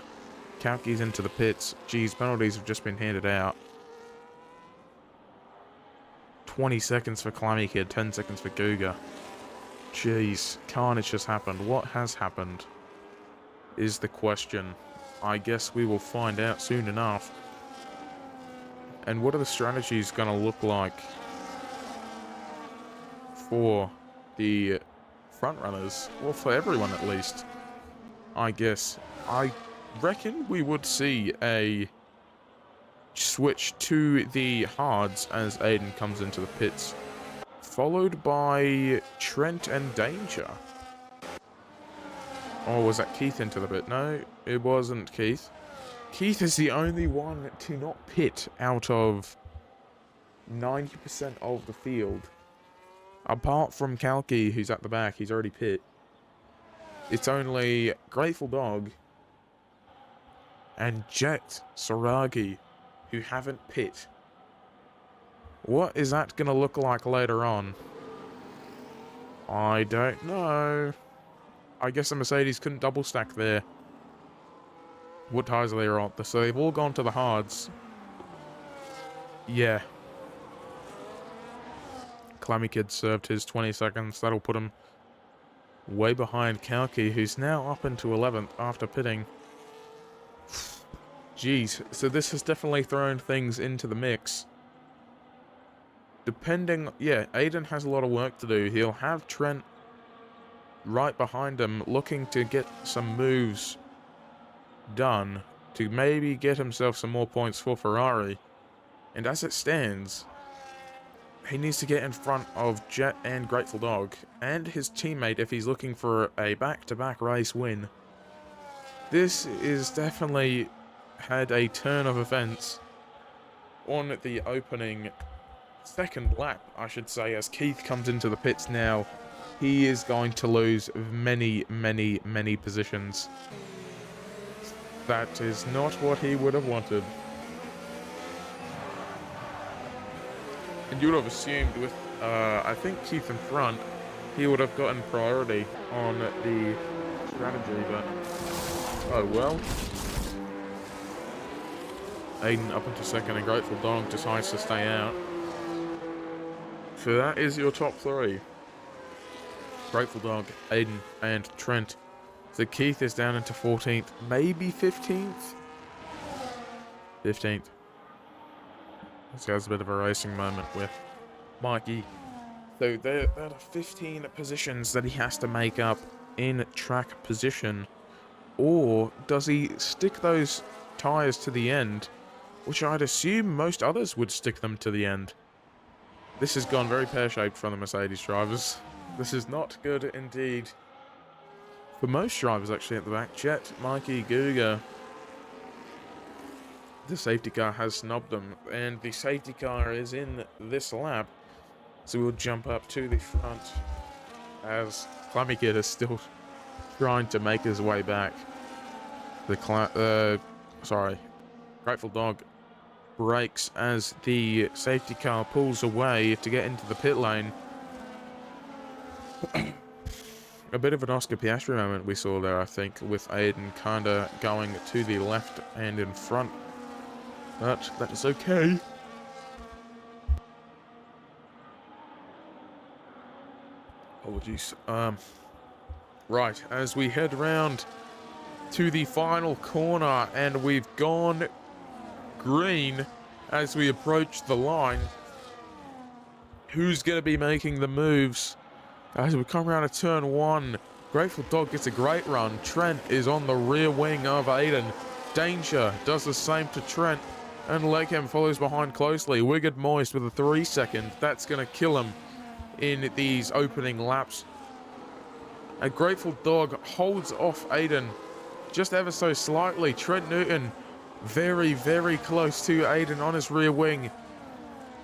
Kalki's into the pits. Geez, penalties have just been handed out. 20 seconds for Clammy Kid, 10 seconds for Guga. Jeez, carnage has happened. What has happened is the question. I guess we will find out soon enough. And what are the strategies going to look like for the front runners? Well, for everyone at least. I guess. I reckon we would see a switch to the hards as Aiden comes into the pits, followed by Trent and Danger. Or was that Keith into the pit? No, it wasn't Keith. Keith is the only one to not pit out of 90% of the field. Apart from Kalki, who's at the back, he's already pit. It's only Grateful Dog and Jet Saragi, who haven't pit. What is that going to look like later on? I don't know. I guess the Mercedes couldn't double stack there. What tires are they on? So they've all gone to the hards. Yeah. Clammy Kid served his 20 seconds. That'll put him way behind Kalki, who's now up into 11th after pitting. Jeez, so this has definitely thrown things into the mix. Depending, yeah, Aiden has a lot of work to do. He'll have Trent right behind him, looking to get some moves done to maybe get himself some more points for Ferrari. And as it stands, he needs to get in front of Jet and Grateful Dog and his teammate if he's looking for a back-to-back race win. This is definitely had a turn of events on the opening second lap, I should say, as Keith comes into the pits now. He is going to lose many positions. That is not what he would have wanted. And you would have assumed with, I think, Keith in front, he would have gotten priority on the strategy, but oh well. Aiden up into second and Grateful Dog decides to stay out. So that is your top three. Grateful Dog, Aiden, and Trent. So Keith is down into 14th, maybe 15th? 15th. This guy's a bit of a racing moment with Mikey. So there are 15 positions that he has to make up in track position. Or does he stick those tyres to the end, which I'd assume most others would stick them to the end. This has gone very pear-shaped for the Mercedes drivers. This is not good indeed. For most drivers actually at the back, Jet, Mikey, Guga, the safety car has snubbed them, and the safety car is in this lap, so we'll jump up to the front as Clammy Kid is still trying to make his way back. Grateful Dog brakes as the safety car pulls away to get into the pit lane. A bit of an Oscar Piastri moment we saw there, I think, with Aiden kinda going to the left and in front. But that is okay. Apologies. Right, as we head round to the final corner, and we've gone green as we approach the line. Who's going to be making the moves? As we come around to turn one, Grateful Dog gets a great run. Trent is on the rear wing of Aiden. Danger does the same to Trent, and Legham follows behind closely. Wicked Moist with a 3 second. That's going to kill him in these opening laps. A Grateful Dog holds off Aiden just ever so slightly. Trent Newton very close to Aiden on his rear wing.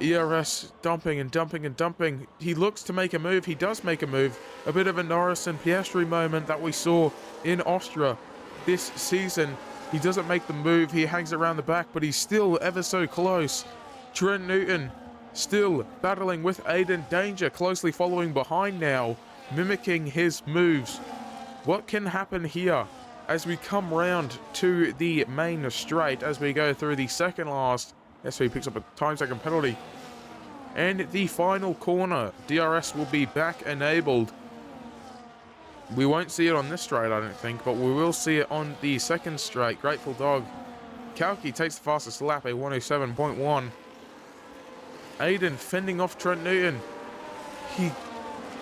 ERS dumping and dumping and dumping. He looks to make a move. He does make a move. A bit of a Norris and Piastri moment that we saw in Austria this season. He doesn't make the move. He hangs around the back, but he's still ever so close. Trent Newton still battling with Aiden. Danger closely following behind now, mimicking his moves. What can happen here as we come round to the main straight, as we go through the second last? Yes, so he picks up a time second penalty. And the final corner, DRS will be back enabled. We won't see it on this straight, I don't think, but we will see it on the second straight. Grateful Dog. Kalki takes the fastest lap, a 107.1. Aiden fending off Trent Newton. He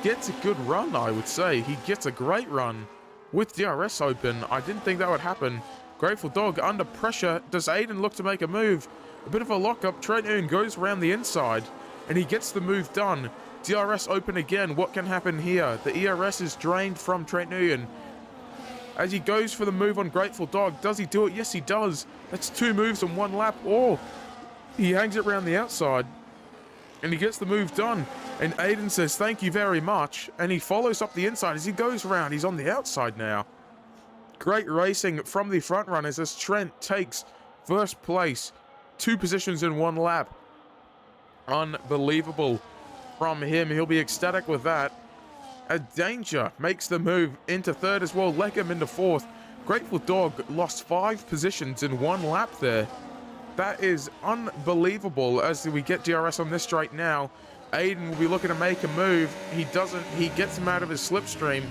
gets a good run, I would say. He gets a great run with DRS open. I didn't think that would happen. Grateful Dog under pressure. Does Aiden look to make a move? A bit of a lockup. Trent Newton goes around the inside, and he gets the move done. DRS open again. What can happen here? The ERS is drained from Trent Newton as he goes for the move on Grateful Dog. Does he do it? Yes, he does. That's 2 moves in 1 lap. Or he hangs it around the outside, and he gets the move done. And Aiden says, "Thank you very much." And he follows up the inside as he goes around. He's on the outside now. Great racing from the front runners as Trent takes first place. 2 positions in 1 lap. Unbelievable from him. He'll be ecstatic with that. A Danger makes the move into 3rd as well. Leckham into 4th. Grateful Dog lost 5 positions in 1 lap there. That is unbelievable as we get DRS on this straight now. Aiden will be looking to make a move. He doesn't. He gets him out of his slipstream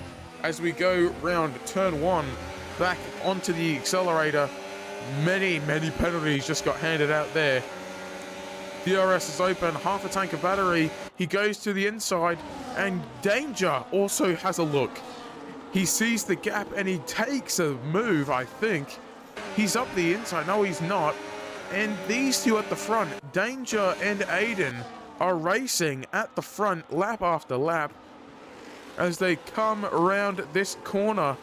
as we go round turn 1 back onto the accelerator. Many penalties just got handed out there. DRS is open, half a tank of battery. He goes to the inside, and Danger also has a look. He sees the gap and he takes a move, I think. He's up the inside. No, he's not. And these two at the front, Danger and Aiden, are racing at the front lap after lap as they come around this corner.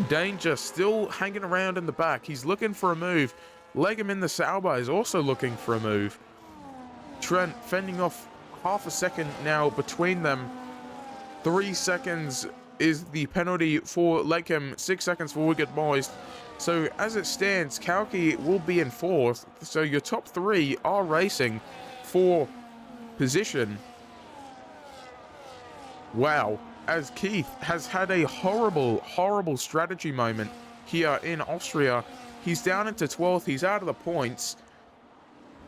Danger still hanging around in the back. He's looking for a move. Leckham in the Sauber is also looking for a move. Trent fending off half a second now between them. 3 seconds is the penalty for Leckham, 6 seconds for Wicked Moist. So as it stands, Kalki will be in 4th. So your top 3 are racing for position. Wow. As Keith has had a horrible strategy moment here in Austria. He's down into 12th. He's out of the points.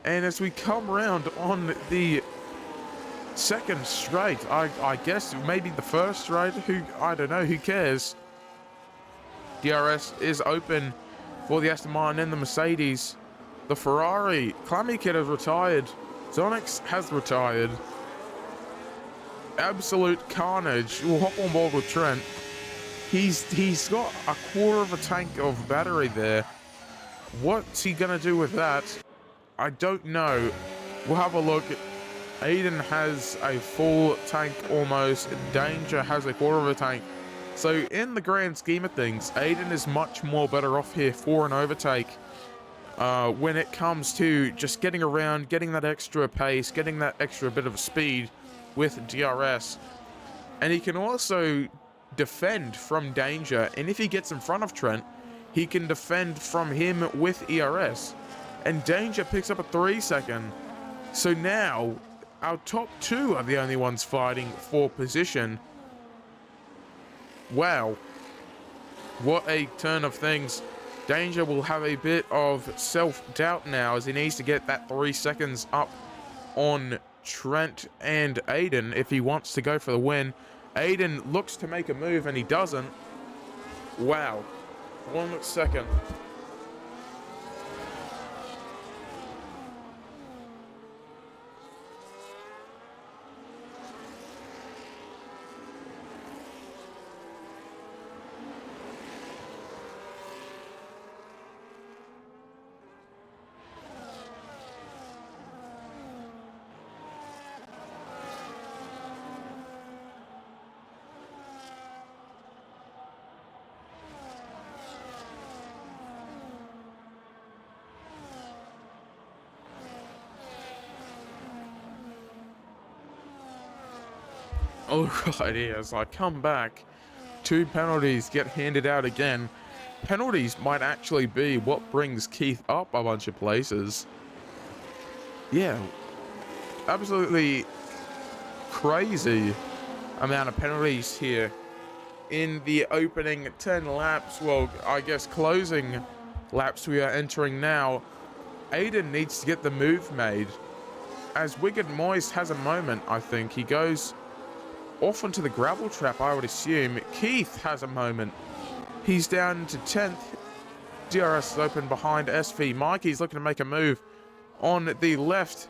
And as we come around on the second straight, I guess maybe the first straight, I don't know, who cares? DRS is open for the Aston Martin and the Mercedes. The Ferrari, Clammy Kid has retired. Zonix has retired. Absolute carnage. We'll hop on board with Trent. He's got a quarter of a tank of battery there. What's he gonna do with that? I don't know. We'll have a look. Aiden has a full tank almost. Danger has a quarter of a tank. So in the grand scheme of things, Aiden is much more better off here for an overtake when it comes to just getting around, getting that extra pace, getting that extra bit of speed with DRS. And he can also defend from Danger, and if he gets in front of Trent, he can defend from him with ERS. And Danger picks up a 3 second. So now our top 2 are the only ones fighting for position. Wow, what a turn of things. Danger will have a bit of self-doubt now as he needs to get that 3 seconds up on Trent and Aiden if he wants to go for the win. Aiden looks to make a move and he doesn't. Wow, 1 second. Alrighty, as I come back, 2 penalties get handed out again. Penalties might actually be what brings Keith up a bunch of places. Yeah, absolutely crazy amount of penalties here in the opening 10 laps. Well, I guess closing laps we are entering now. Aiden needs to get the move made. As Wicked Moist has a moment, I think. He goes off onto the gravel trap, I would assume. Keith has a moment. He's down to 10th. DRS is open behind SV. Mikey's looking to make a move on the left.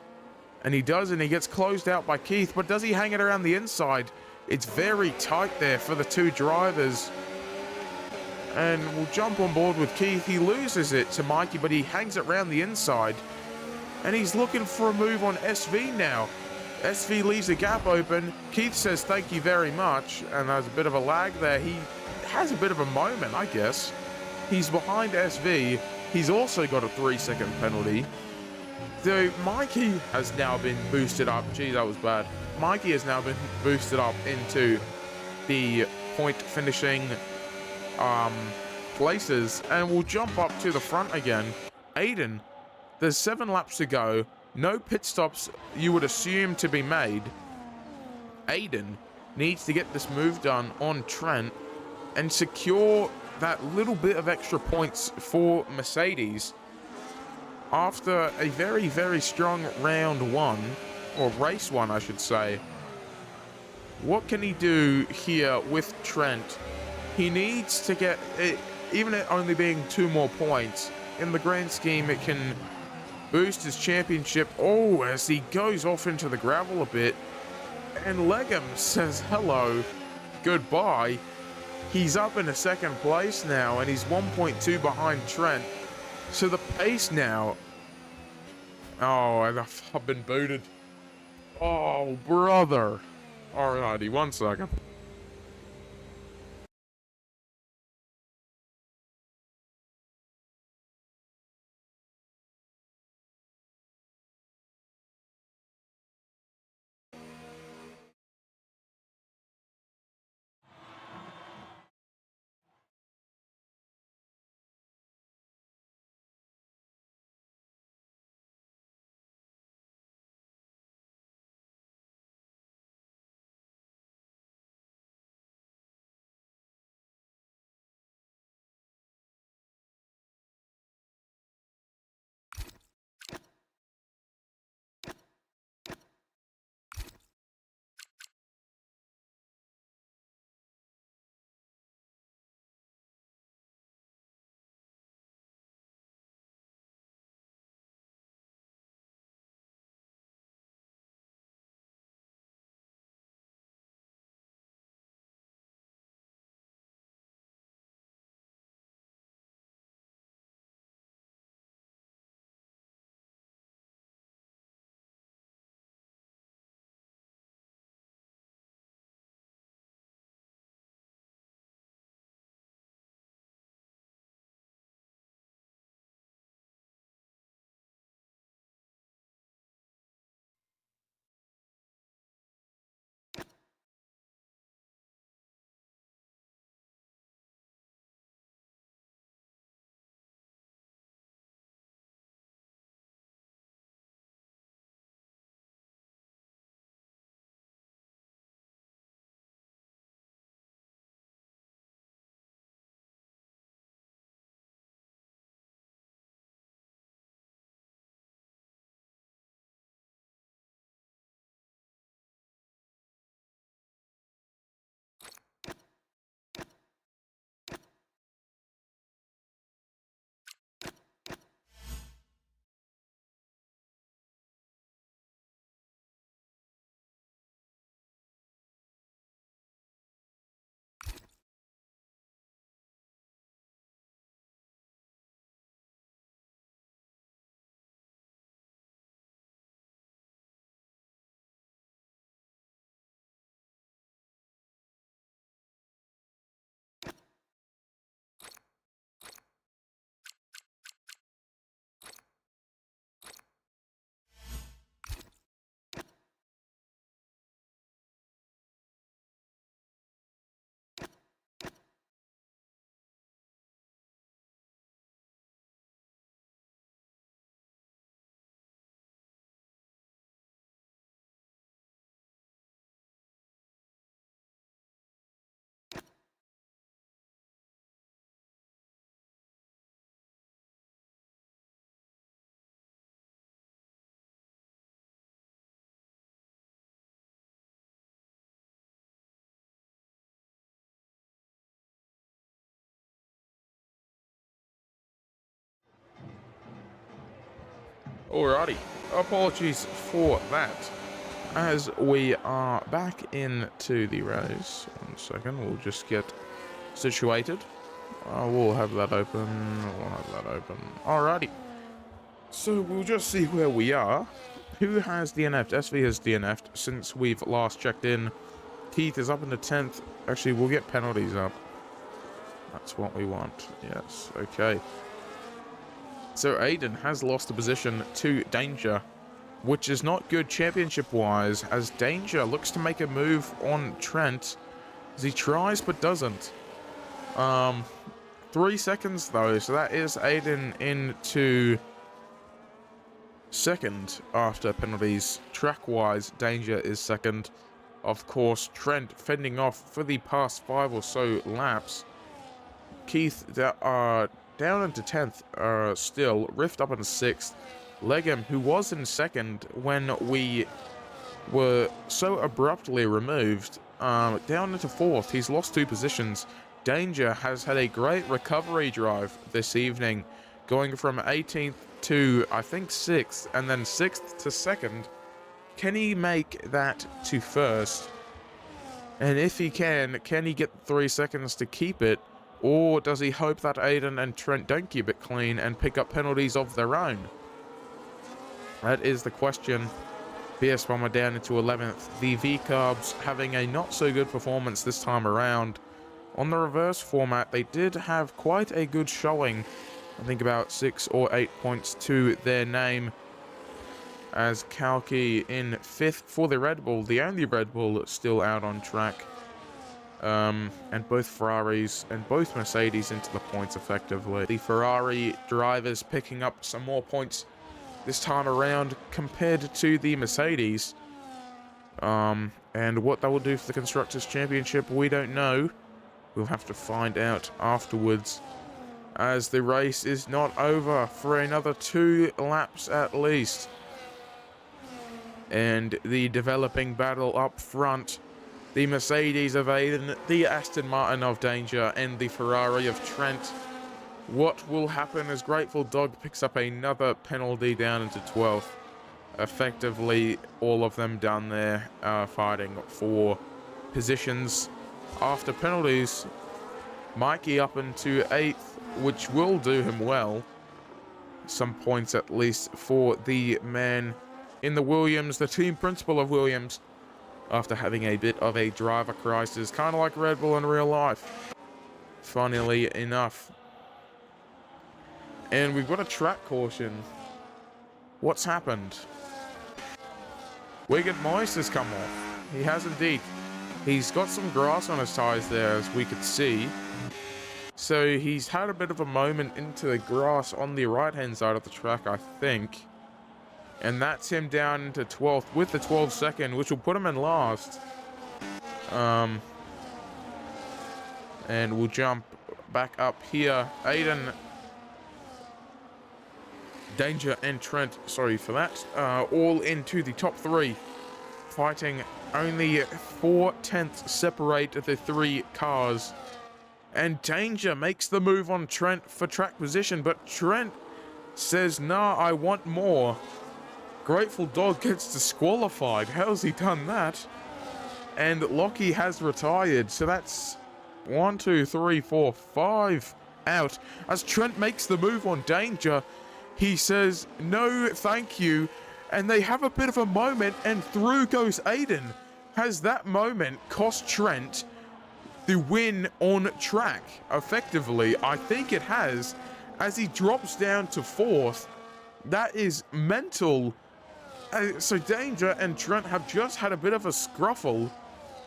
And he does, and he gets closed out by Keith. But does he hang it around the inside? It's very tight there for the 2 drivers. And we'll jump on board with Keith. He loses it to Mikey, but he hangs it around the inside. And he's looking for a move on SV now. SV leaves a gap open. Keith says thank you very much, and there's a bit of a lag there. He has a bit of a moment, I guess. He's behind SV. He's also got a 3 second penalty. So Mikey has now been boosted up. Gee, that was bad. Mikey has now been boosted up into the point finishing places and will jump up to the front again. Aiden, there's 7 laps to go. No pit stops you would assume to be made. Aiden needs to get this move done on Trent and secure that little bit of extra points for Mercedes after a very, very strong round 1, or race 1, I should say. What can he do here with Trent? He needs to get it, even it only being 2 more points. In the grand scheme, it can boost his championship. Oh, as he goes off into the gravel a bit. And Legum says hello, goodbye. He's up in a 2nd place now, and he's 1.2 behind Trent. So the pace now... Oh, I've been booted. Oh, brother. Alrighty, 1 second. Alrighty, apologies for that. As we are back into the race, 1 second, we'll just get situated. We'll have that open, Alrighty, so we'll just see where we are. Who has DNF'd? SV has DNF'd since we've last checked in. Keith is up in the 10th. Actually, we'll get penalties up. That's what we want. Yes, okay. So Aiden has lost the position to Danger, which is not good championship-wise, as Danger looks to make a move on Trent, as he tries but doesn't. Um, 3 seconds though, so that is Aiden into second after penalties. Track-wise, Danger is second. Of course, Trent fending off for the past 5 or so laps. Keith down into 10th still. Rift up into 6th. Legum, who was in second when we were so abruptly removed, down into 4th. He's lost 2 positions. Danger has had a great recovery drive this evening, going from 18th to, I think, 6th, and then 6th to 2nd. Can he make that to 1st? And if he can he get 3 seconds to keep it? Or does he hope that Aiden and Trent don't keep it clean and pick up penalties of their own? That is the question. BS Bomber down into 11th. The V-Carbs having a not so good performance this time around. On the reverse format, they did have quite a good showing. I think about 6 or 8 points to their name. As Kalki in 5th for the Red Bull, the only Red Bull still out on track. And both Ferraris and both Mercedes into the points effectively. The Ferrari drivers picking up some more points this time around compared to the Mercedes. And what that will do for the Constructors' Championship, we don't know. We'll have to find out afterwards, as the race is not over for another 2 laps at least. And the developing battle up front, the Mercedes of Aiden, the Aston Martin of Danger, and the Ferrari of Trent. What will happen as Grateful Dog picks up another penalty down into 12th? Effectively, all of them down there fighting for positions after penalties. Mikey up into 8th, which will do him well. Some points at least for the man in the Williams, the team principal of Williams, after having a bit of a driver crisis, kind of like Red Bull in real life. Funnily enough. And we've got a track caution. What's happened? Wigan Moist has come off. He has indeed. He's got some grass on his tyres there, as we could see. So he's had a bit of a moment into the grass on the right-hand side of the track, I think. And that's him down into 12th with the 12 second, which will put him in last. And we'll jump back up here. Aiden, Danger, and Trent, sorry for that, all into the top 3. Fighting only 4 tenths separate the 3 cars. And Danger makes the move on Trent for track position, but Trent says, nah, I want more. Grateful Dog gets disqualified. How's he done that? And Lockie has retired. So that's 1, 2, 3, 4, 5 out. As Trent makes the move on Danger, he says, no, thank you. And they have a bit of a moment, and through goes Aiden. Has that moment cost Trent the win on track? Effectively, I think it has, as he drops down to 4th. That is mental. So Danger and Trent have just had a bit of a scruffle,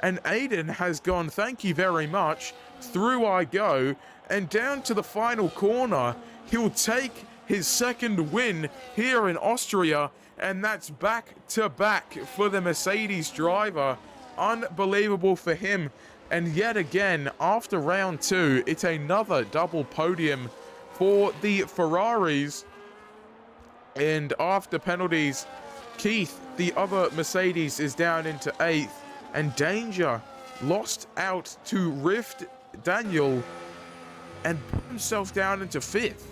and Aiden has gone, thank you very much, through I go, and down to the final corner. He'll take his 2nd win here in Austria, and that's back to back for the Mercedes driver. Unbelievable for him. And yet again, after round 2, it's another double podium for the Ferraris. And after penalties, Keith, the other Mercedes, is down into 8th, and Danger lost out to Rift Daniel and put himself down into 5th.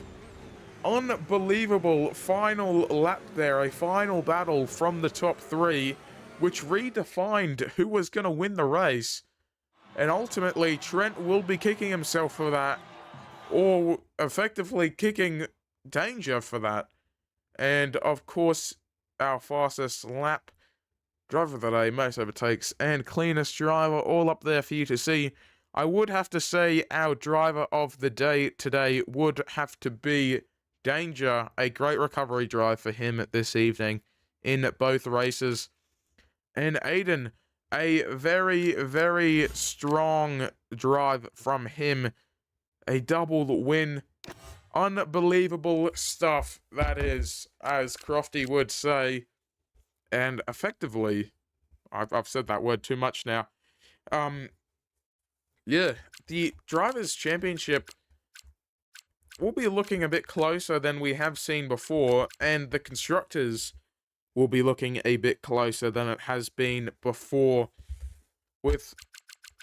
Unbelievable final lap there, a final battle from the top 3, which redefined who was going to win the race. And ultimately, Trent will be kicking himself for that, or effectively kicking Danger for that. And of course, our fastest lap, driver of the day, most overtakes, and cleanest driver, all up there for you to see. I would have to say our driver of the day today would have to be Danger. A great recovery drive for him this evening in both races. And Aiden, a very, very strong drive from him A double win. Unbelievable stuff, that is, as Crofty would say. And effectively, I've said that word too much now. Yeah, the Drivers' Championship will be looking a bit closer than we have seen before, and the Constructors will be looking a bit closer than it has been before, with,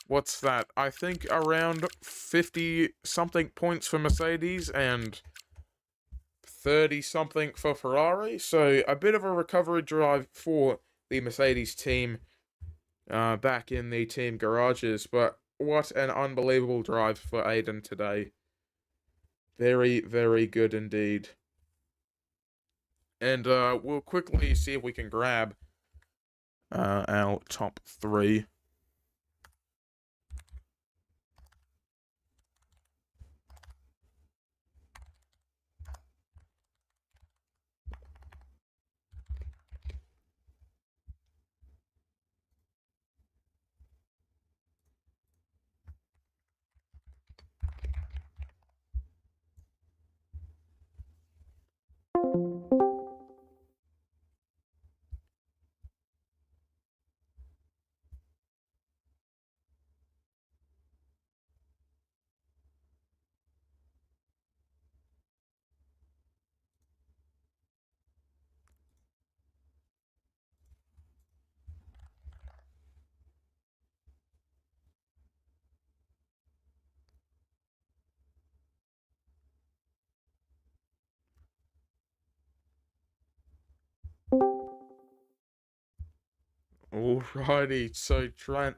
what's that, I think around 50-something points for Mercedes and 30-something for Ferrari, so a bit of a recovery drive for the Mercedes team back in the team garages, but what an unbelievable drive for Aiden today. Very, very good indeed. And we'll quickly see if we can grab our top three. Alrighty, so Trent,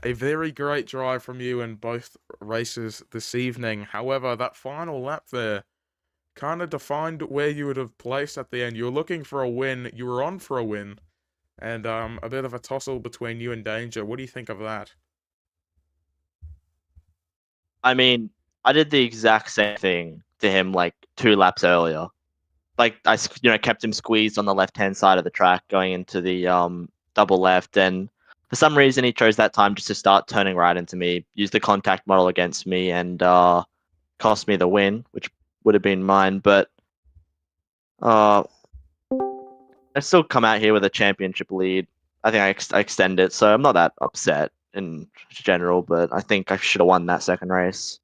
a very great drive from you in both races this evening. However, that final lap there kind of defined where you would have placed at the end. You were looking for a win, you were on for a win, and a bit of a tussle between you and Danger. What do you think of that? I mean, I did the exact same thing to him like 2 laps earlier. Like kept him squeezed on the left-hand side of the track going into the double left, and for some reason he chose that time just to start turning right into me, use the contact model against me, and cost me the win, which would have been mine. But I still come out here with a championship lead. I think I extend it, so I'm not that upset in general. But I think I should have won that second race.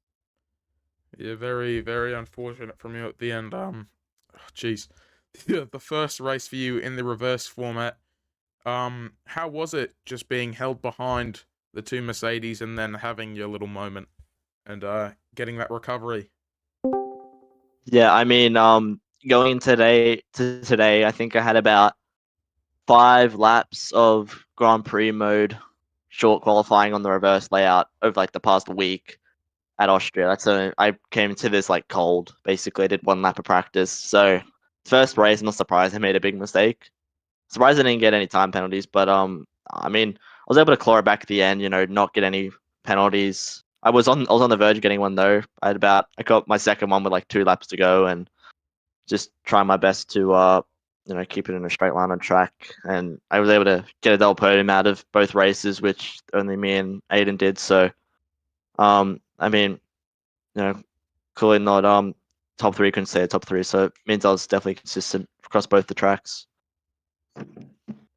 Yeah, very, very unfortunate from you at the end. Jeez, the first race for you in the reverse format. How was it just being held behind the two Mercedes and then having your little moment and getting that recovery? Yeah, I mean, going today, I think I had about 5 laps of Grand Prix mode, short qualifying on the reverse layout over like the past week at Austria. I came to this like cold. Basically, I did 1 lap of practice. So first race, I'm not surprised I made a big mistake. Surprised I didn't get any time penalties, but I mean, I was able to claw it back at the end. Not get any penalties. I was on the verge of getting one though. I got my second one with like 2 laps to go, and just trying my best to keep it in a straight line on track. And I was able to get a double podium out of both races, which only me and Aiden did. So I mean, clearly not top three, couldn't say top three, so it means I was definitely consistent across both the tracks.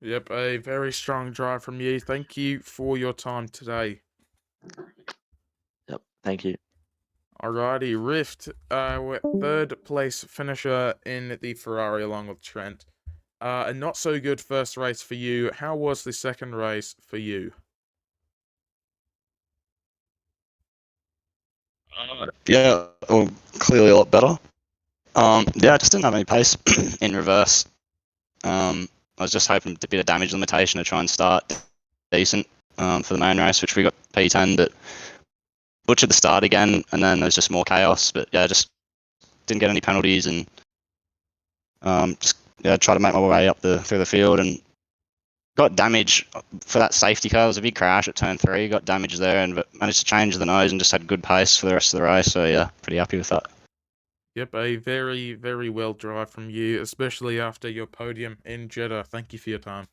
Yep, a very strong drive from you. Thank you for your time today. Yep, thank you. Alrighty, Rift, third place finisher in the Ferrari along with Trent. A not so good first race for you. How was the second race for you? Yeah, well, clearly a lot better. Yeah, I just didn't have any pace in reverse. I was just hoping to be a damage limitation to try and start decent for the main race, which we got P10, but butchered the start again, and then there was just more chaos. But yeah, just didn't get any penalties, and tried to make my way up through the field, and got damage for that safety car. There was a big crash at turn 3, got damage there, and managed to change the nose and just had good pace for the rest of the race. So yeah, pretty happy with that. Yep, a very, very well drive from you, especially after your podium in Jeddah. Thank you for your time.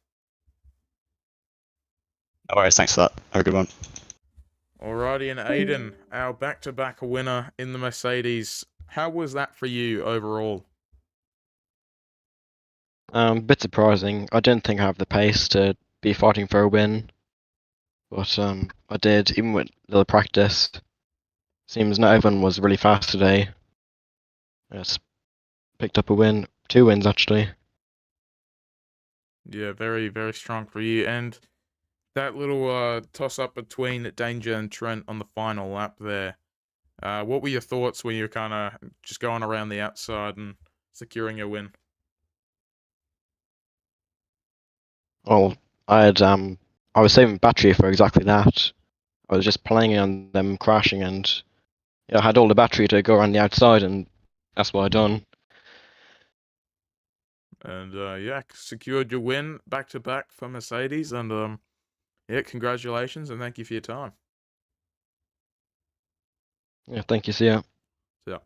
No worries, thanks for that. Have a good one. Alrighty, and Aiden, our back-to-back winner in the Mercedes. How was that for you overall? Bit surprising. I didn't think I have the pace to be fighting for a win, but I did, even with little practice. Seems not everyone was really fast today. I just picked up a win, 2 wins actually. Yeah, very, very strong for you. And that little toss-up between Danger and Trent on the final lap there. What were your thoughts when you were kind of just going around the outside and securing a win? Well, I was saving battery for exactly that. I was just planning on them crashing, and yeah, I had all the battery to go around the outside, and that's what I done. And yeah, secured your win back-to-back for Mercedes. And yeah, congratulations and thank you for your time. Yeah, thank you, see ya. Yeah.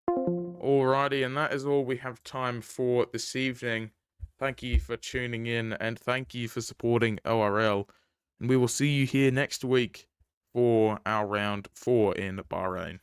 Alrighty, and that is all we have time for this evening. Thank you for tuning in and thank you for supporting ORL. And we will see you here next week for our round 4 in Bahrain.